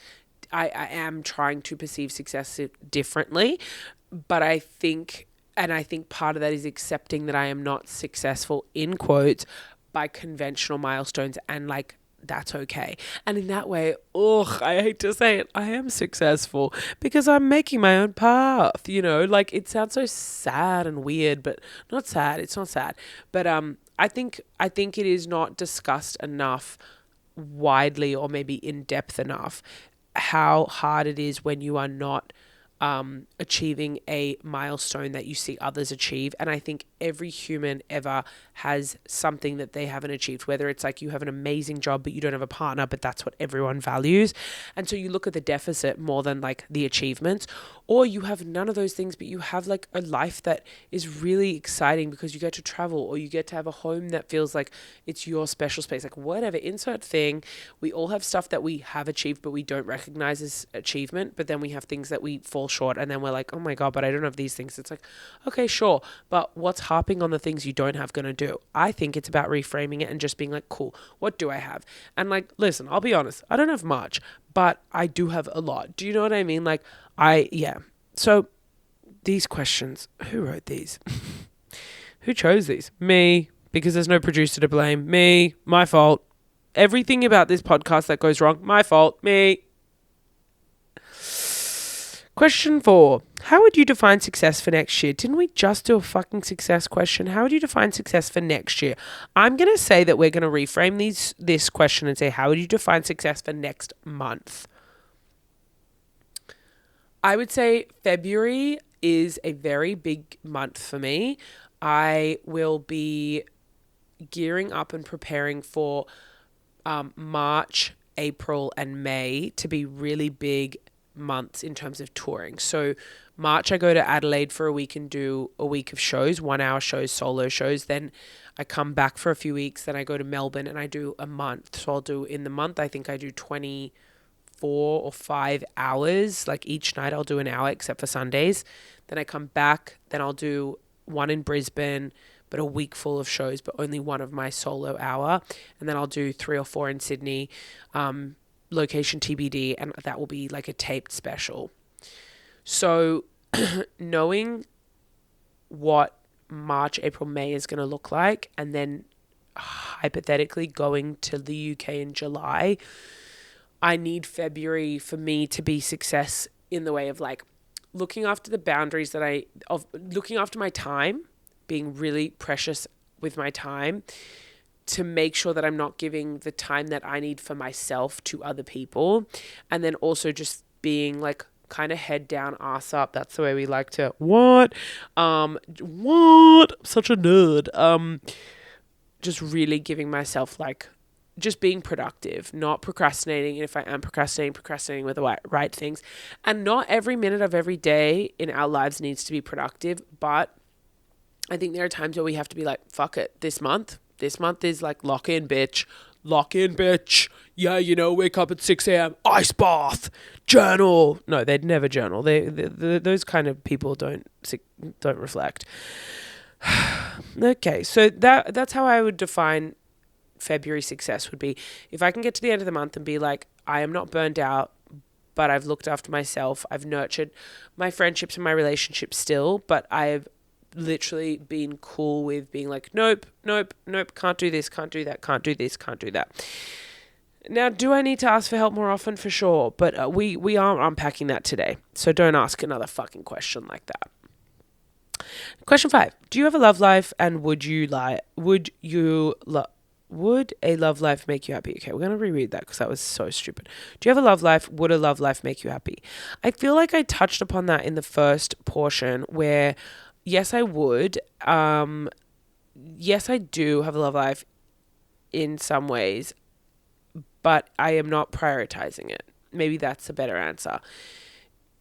I am trying to perceive success differently, but I think part of that is accepting that I am not successful in quotes by conventional milestones, and like that's okay. And in that way, I hate to say it, I am successful because I'm making my own path, you know, like it sounds so sad and weird, but not sad. It's not sad. But I think it is not discussed enough widely or maybe in depth enough how hard it is when you are not achieving a milestone that you see others achieve. And I think every human ever has something that they haven't achieved, whether it's like you have an amazing job but you don't have a partner, but that's what everyone values, and so you look at the deficit more than like the achievements, or you have none of those things but you have like a life that is really exciting because you get to travel or you get to have a home that feels like it's your special space, like whatever, insert thing. We all have stuff that we have achieved but we don't recognize as achievement, but then we have things that we fall short and then we're like, oh my god, but I don't have these things. It's like, okay, sure, but what's harping on the things you don't have gonna do? I think it's about reframing it and just being like, cool, what do I have? And like, listen, I'll be honest, I don't have much, but I do have a lot. Do you know what I mean? Like so these questions, who wrote these? Who chose these? Me, because there's no producer to blame. Me, my fault. Everything about this podcast that goes wrong, my fault. Me. Question 4. How would you define success for next year? Didn't we just do a fucking success question? How would you define success for next year? I'm going to say that we're going to reframe this question and say, how would you define success for next month? I would say February is a very big month for me. I will be gearing up and preparing for March, April, and May to be really big months in terms of touring. So March I go to Adelaide for a week and do a week of shows, 1 hour shows, solo shows. Then I come back for a few weeks. Then I go to Melbourne and I do a month. So I'll do in the month, I think I do 24 or 5 hours. Like each night I'll do an hour except for Sundays. Then I come back. Then I'll do one in Brisbane, but a week full of shows, but only one of my solo hour. And then I'll do 3 or 4 in Sydney, location TBD, and that will be like a taped special. So knowing what March, April, May is going to look like, and then hypothetically going to the UK in July, I need February for me to be success in the way of like looking after the boundaries of looking after my time, being really precious with my time, to make sure that I'm not giving the time that I need for myself to other people. And then also just being like kind of head down, ass up. That's the way we like to, what? Such a nerd. Just really giving myself like, just being productive, not procrastinating. And if I am procrastinating with the right things. And not every minute of every day in our lives needs to be productive. But I think there are times where we have to be like, fuck it, this month is like lock in, bitch. Yeah, you know, wake up at 6 a.m, ice bath, journal. No, they'd never journal. Those kind of people don't reflect. Okay, so that's how I would define February success would be. If I can get to the end of the month and be like, I am not burned out, but I've looked after myself. I've nurtured my friendships and my relationships still, but I've literally been cool with being like, nope, can't do this, can't do that, can't do this, can't do that. Now, do I need to ask for help more often? For sure, but we are unpacking that today, so don't ask another fucking question like that. Question 5. Do you have a love life, and would a love life make you happy? Okay, we're going to reread that because that was so stupid. Do you have a love life? Would a love life make you happy? I feel like I touched upon that in the first portion where yes, I would. Yes, I do have a love life in some ways, but I am not prioritizing it. Maybe that's a better answer.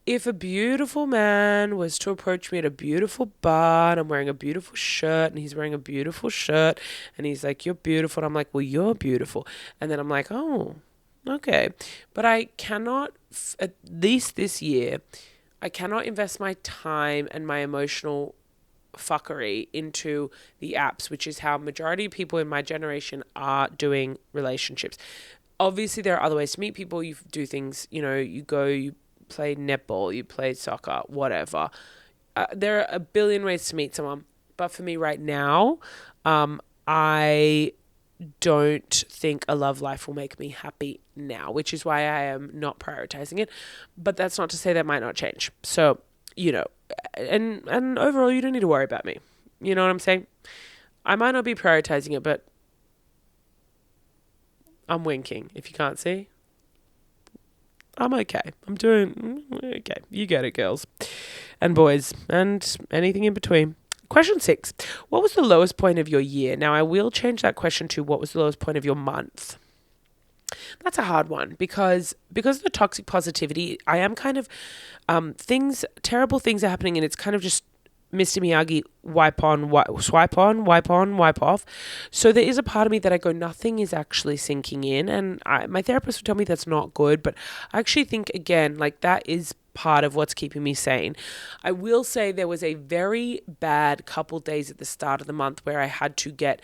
If a beautiful man was to approach me at a beautiful bar and I'm wearing a beautiful shirt and he's wearing a beautiful shirt and he's like, "You're beautiful," and I'm like, "Well, you're beautiful." And then I'm like, "Oh, okay." But I cannot, at least this year, I cannot invest my time and my emotional fuckery into the apps, which is how majority of people in my generation are doing relationships. Obviously, there are other ways to meet people. You do things, you go, you play netball, you play soccer, whatever. There are a billion ways to meet someone. But for me right now, I don't think a love life will make me happy now, which is why I am not prioritizing it. But that's not to say that might not change. So, and overall, you don't need to worry about me. You know what I'm saying? I might not be prioritizing it, but I'm winking, if you can't see. I'm okay. I'm doing okay. You get it, girls and boys and anything in between. Question 6. What was the lowest point of your year? Now, I will change that question to what was the lowest point of your month? That's a hard one because of the toxic positivity, I am kind of terrible things are happening and it's kind of just Mr. Miyagi, swipe on, wipe off. So there is a part of me that I go, nothing is actually sinking in. And my therapist would tell me that's not good. But I actually think, again, like that is part of what's keeping me sane. I will say there was a very bad couple days at the start of the month where I had to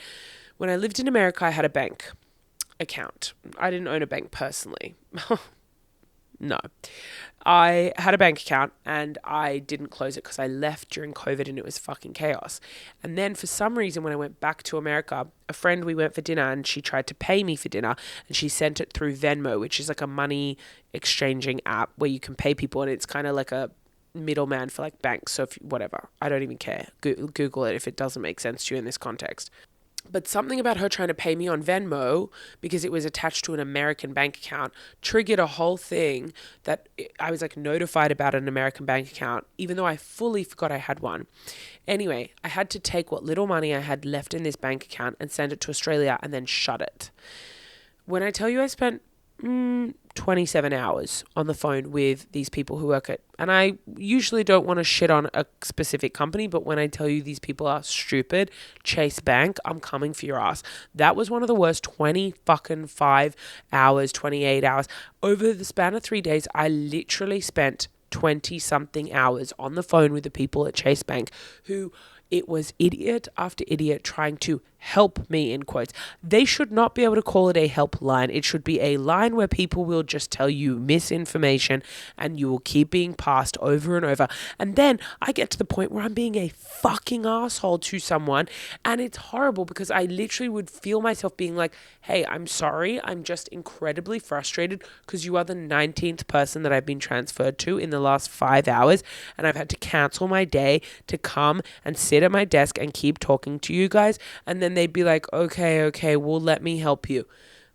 when I lived in America, I had a bank account. I didn't own a bank personally. No. I had a bank account and I didn't close it because I left during COVID and it was fucking chaos. And then for some reason, when I went back to America, a friend, we went for dinner and she tried to pay me for dinner and she sent it through Venmo, which is like a money exchanging app where you can pay people and it's kind of like a middleman for like banks. So whatever, I don't even care. Google it if it doesn't make sense to you in this context. But something about her trying to pay me on Venmo because it was attached to an American bank account triggered a whole thing that I was like notified about an American bank account, even though I fully forgot I had one. Anyway, I had to take what little money I had left in this bank account and send it to Australia and then shut it. When I tell you I spent 27 hours on the phone with these people who work at, and I usually don't want to shit on a specific company, but when I tell you these people are stupid, Chase Bank, I'm coming for your ass. That was one of the worst 25 hours, 28 hours. Over the span of 3 days, I literally spent 20 something hours on the phone with the people at Chase Bank who it was idiot after idiot trying to help me, in quotes. They should not be able to call it a helpline. It should be a line where people will just tell you misinformation and you will keep being passed over and over. And then I get to the point where I'm being a fucking asshole to someone and it's horrible because I literally would feel myself being like, "Hey, I'm sorry. I'm just incredibly frustrated because you are the 19th person that I've been transferred to in the last 5 hours and I've had to cancel my day to come and sit at my desk and keep talking to you guys." And then they'd be like, okay, well, let me help you.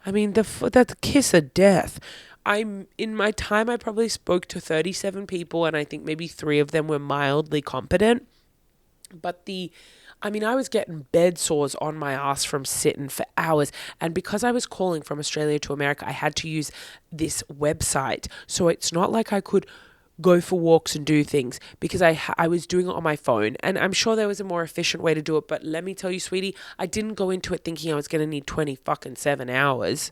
I mean, that's the kiss of death. In my time, I probably spoke to 37 people and I think maybe 3 of them were mildly competent. But I was getting bed sores on my ass from sitting for hours. And because I was calling from Australia to America, I had to use this website. So it's not like I could go for walks and do things because I was doing it on my phone, and I'm sure there was a more efficient way to do it, but let me tell you, sweetie, I didn't go into it thinking I was going to need 27 hours.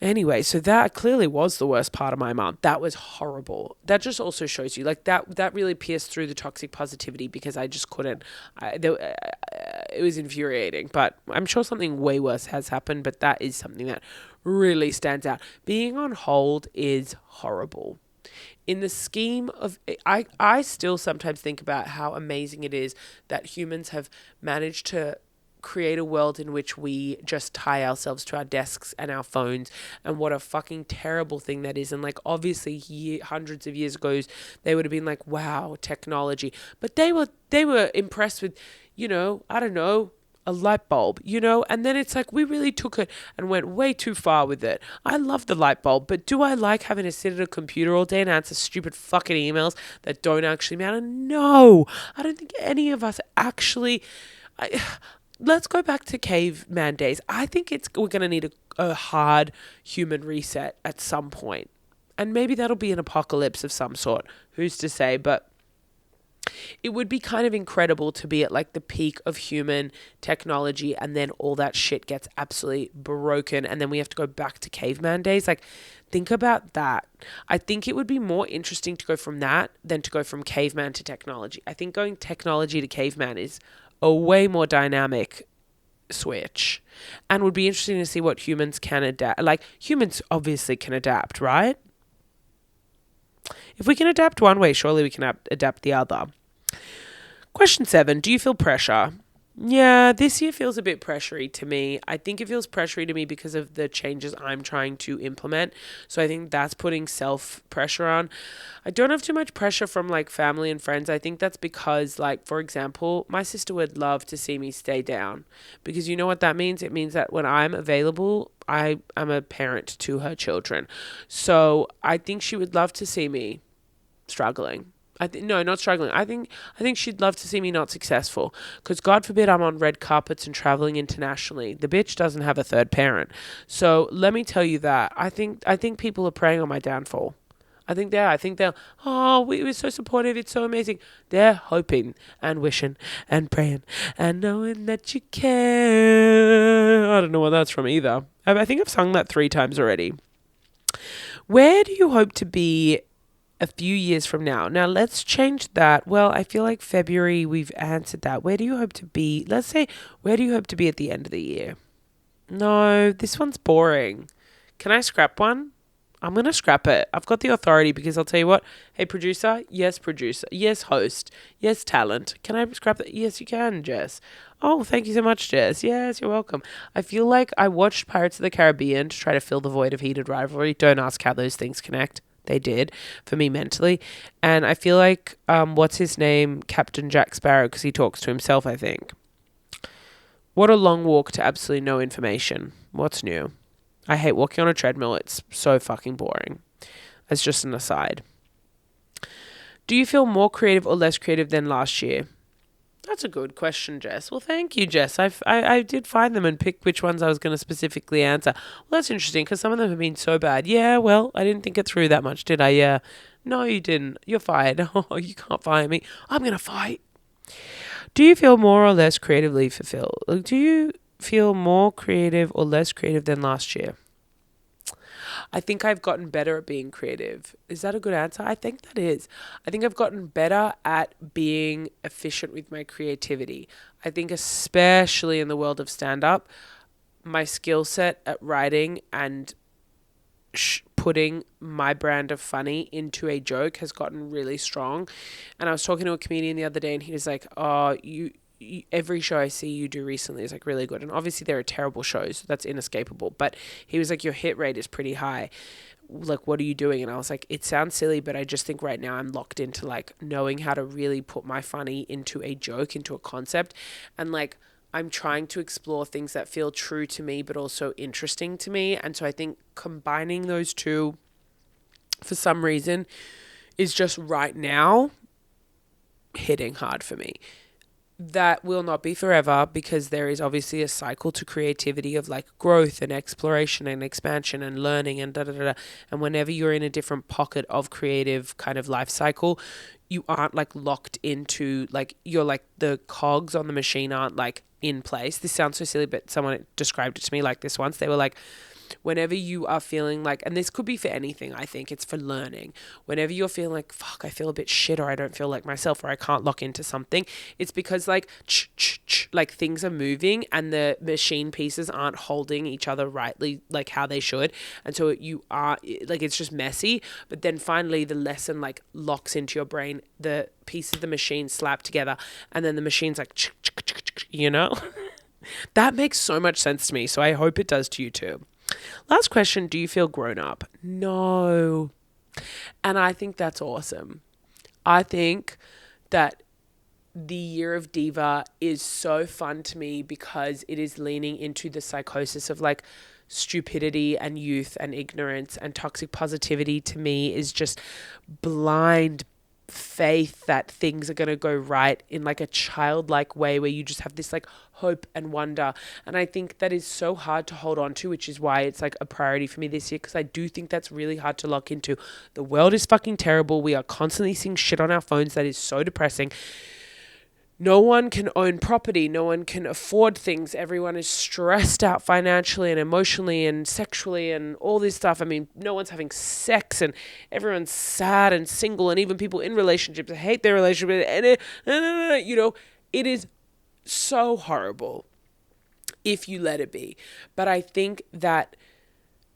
Anyway, so that clearly was the worst part of my month. That was horrible. That just also shows you like that really pierced through the toxic positivity because I just couldn't. It was infuriating, but I'm sure something way worse has happened, but that is something that really stands out. Being on hold is horrible. In the scheme of, I still sometimes think about how amazing it is that humans have managed to create a world in which we just tie ourselves to our desks and our phones, and what a fucking terrible thing that is. And like obviously hundreds of years ago they would have been like, wow, technology, but they were impressed with, I don't know, a light bulb, you know? And then it's like we really took it and went way too far with it. I love the light bulb, but do I like having to sit at a computer all day and answer stupid fucking emails that don't actually matter? No, I don't think any of us actually. Let's go back to caveman days. I think we're going to need a hard human reset at some point. And maybe that'll be an apocalypse of some sort. Who's to say? But it would be kind of incredible to be at like the peak of human technology and then all that shit gets absolutely broken and then we have to go back to caveman days. Like, think about that. I think it would be more interesting to go from that than to go from caveman to technology. I think going technology to caveman is a way more dynamic switch and would be interesting to see what humans can adapt. Like, humans obviously can adapt, right? If we can adapt one way, surely we can adapt the other. Question 7. Do you feel pressure? Yeah, this year feels a bit pressury to me. I think it feels pressury to me because of the changes I'm trying to implement. So I think that's putting self-pressure on. I don't have too much pressure from like family and friends. I think that's because, like, for example, my sister would love to see me stay down because you know what that means? It means that when I'm available, I am a parent to her children. So I think she would love to see me struggling. No, not struggling. I think she'd love to see me not successful because God forbid I'm on red carpets and traveling internationally. The bitch doesn't have a third parent. So let me tell you that. I think people are preying on my downfall. I think they're, oh, we were so supportive. It's so amazing. They're hoping and wishing and praying and knowing that you care. I don't know what that's from either. I think I've sung that 3 times already. Where do you hope to be a few years from now? Now let's change that. Well, I feel like February we've answered that. Where do you hope to be? Let's say, where do you hope to be at the end of the year? No, this one's boring. Can I scrap one? I'm going to scrap it. I've got the authority because I'll tell you what. Hey, producer. Yes, producer. Yes, host. Yes, talent. Can I scrap that? Yes, you can, Jess. Oh, thank you so much, Jess. Yes, you're welcome. I feel like I watched Pirates of the Caribbean to try to fill the void of Heated Rivalry. Don't ask how those things connect. They did for me mentally. And I feel like, what's his name? Captain Jack Sparrow, because he talks to himself, I think. What a long walk to absolutely no information. What's new? I hate walking on a treadmill. It's so fucking boring. As just an aside. Do you feel more creative or less creative than last year? That's a good question, Jess. Well, thank you, Jess. I did find them and pick which ones I was going to specifically answer. Well, that's interesting because some of them have been so bad. Yeah, well, I didn't think it through that much, did I? Yeah. No, you didn't. You're fired. Oh, you can't fire me. I'm going to fight. Do you feel more or less creatively fulfilled? Do you feel more creative or less creative than last year? I think I've gotten better at being creative. Is that a good answer? I think that is. I think I've gotten better at being efficient with my creativity. I think especially in the world of stand-up, my skill set at writing and putting my brand of funny into a joke has gotten really strong. And I was talking to a comedian the other day and he was like, oh, every show I see you do recently is like really good. And obviously there are terrible shows. That's inescapable. But he was like, your hit rate is pretty high. Like, what are you doing? And I was like, it sounds silly, but I just think right now I'm locked into like knowing how to really put my funny into a joke, into a concept. And like, I'm trying to explore things that feel true to me, but also interesting to me. And so I think combining those two for some reason is just right now hitting hard for me. That will not be forever because there is obviously a cycle to creativity of like growth and exploration and expansion and learning and da-da-da-da. And whenever you're in a different pocket of creative kind of life cycle, you aren't like locked into like, you're like the cogs on the machine aren't like in place. This sounds so silly, but someone described it to me like this once. They were like, whenever you are feeling like, and this could be for anything, I think it's for learning. Whenever you're feeling like, fuck, I feel a bit shit or I don't feel like myself or I can't lock into something, it's because like, like things are moving and the machine pieces aren't holding each other rightly, like how they should. And so you are like, it's just messy. But then finally the lesson like locks into your brain, the pieces of the machine slap together and then the machine's like, you know, that makes so much sense to me. So I hope it does to you too. Last question, do you feel grown up? No. And I think that's awesome. I think that the Year of Diva is so fun to me because it is leaning into the psychosis of like stupidity and youth and ignorance, and toxic positivity to me is just blind faith that things are going to go right in like a childlike way where you just have this like hope and wonder. And I think that is so hard to hold on to, which is why it's like a priority for me this year, because I do think that's really hard to lock into. The world is fucking terrible. We are constantly seeing shit on our phones that is so depressing. No one can own property. No one can afford things. Everyone is stressed out financially and emotionally and sexually and all this stuff. I mean, no one's having sex and everyone's sad and single, and even people in relationships hate their relationship. And you know, it is so horrible if you let it be. But I think that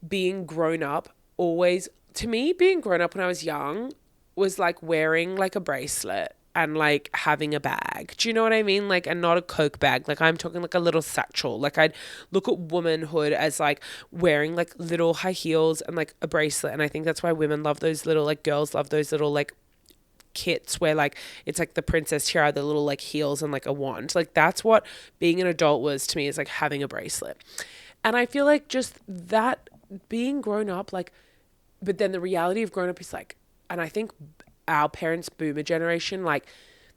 being grown up always, to me, being grown up when I was young was like wearing like a bracelet and like having a bag. Do you know what I mean? Like, and not a Coke bag. Like, I'm talking like a little satchel. Like, I'd look at womanhood as like wearing like little high heels and like a bracelet. And I think that's why women love those little, like girls love those little like kits where like it's like the princess tiara, the little like heels and like a wand. Like, that's what being an adult was to me, is like having a bracelet. And I feel like just that being grown up, like, but then the reality of grown up is like, and I think our parents' boomer generation, like,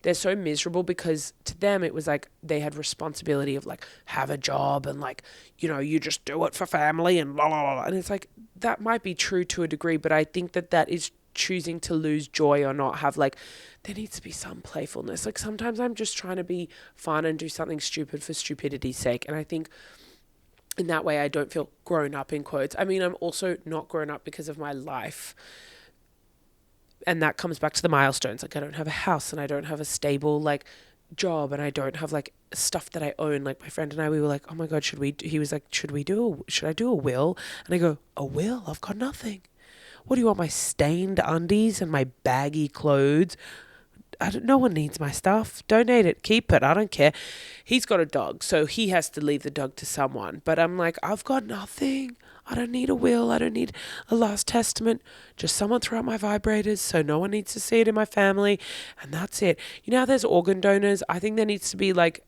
they're so miserable because to them it was like they had responsibility of like have a job and like, you know, you just do it for family and la la la. And it's like, that might be true to a degree, but I think that that is choosing to lose joy or not have like, there needs to be some playfulness. Like, sometimes I'm just trying to be fun and do something stupid for stupidity's sake. And I think in that way I don't feel grown up, in quotes. I mean, I'm also not grown up because of my life. And that comes back to the milestones. Like, I don't have a house and I don't have a stable like job and I don't have like stuff that I own. Like, my friend and I, we were like, oh my God, he was like, should I do a will? And I go, a will? I've got nothing. What do you want, my stained undies and my baggy clothes? No one needs my stuff. Donate it. Keep it. I don't care. He's got a dog, so he has to leave the dog to someone. But I'm like, I've got nothing. I don't need a will. I don't need a last testament. Just someone throw out my vibrators so no one needs to see it in my family. And that's it. You know how there's organ donors? I think there needs to be like,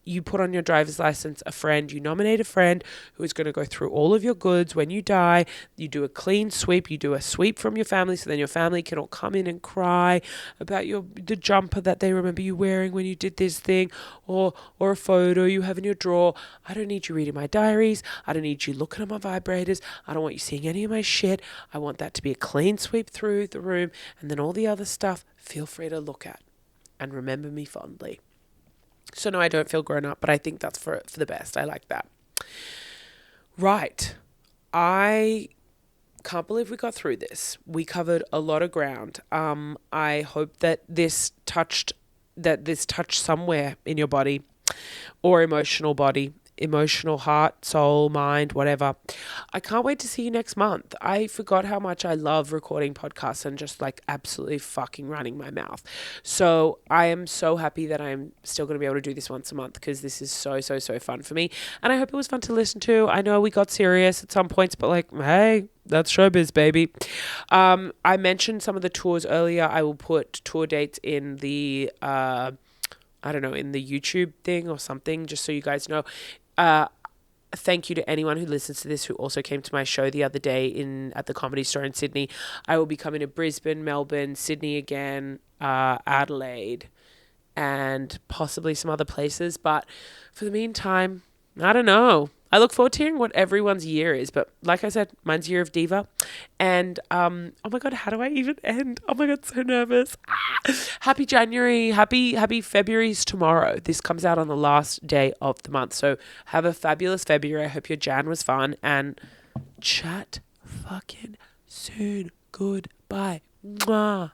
you put on your driver's license a friend, you nominate a friend who is going to go through all of your goods when you die. You do a clean sweep, you do a sweep from your family, so then your family can all come in and cry about the jumper that they remember you wearing when you did this thing, or a photo you have in your drawer. I don't need you reading my diaries. I don't need you looking at my vibrators. I don't want you seeing any of my shit. I want that to be a clean sweep through the room, and then all the other stuff, feel free to look at and remember me fondly. So no, I don't feel grown up, but I think that's for the best. I like that. Right. I can't believe we got through this. We covered a lot of ground. I hope that this touched somewhere in your body or emotional body, emotional heart, soul, mind, whatever. I can't wait to see you next month. I forgot how much I love recording podcasts and just like absolutely fucking running my mouth. So I am so happy that I'm still going to be able to do this once a month, because this is so fun for me. And I hope it was fun to listen to. I know we got serious at some points, but like, hey, that's showbiz, baby. I mentioned some of the tours earlier. I will put tour dates in the, in the YouTube thing or something, just so you guys know. Thank you to anyone who listens to this who also came to my show the other day at the Comedy Store in Sydney. I will be coming to Brisbane, Melbourne, Sydney again, Adelaide, and possibly some other places. But for the meantime, I don't know. I look forward to hearing what everyone's year is. But like I said, mine's Year of Diva. And, oh my God, how do I even end? Oh my God, so nervous. Happy January. Happy February's tomorrow. This comes out on the last day of the month. So have a fabulous February. I hope your Jan was fun. And chat fucking soon. Goodbye. Mwah.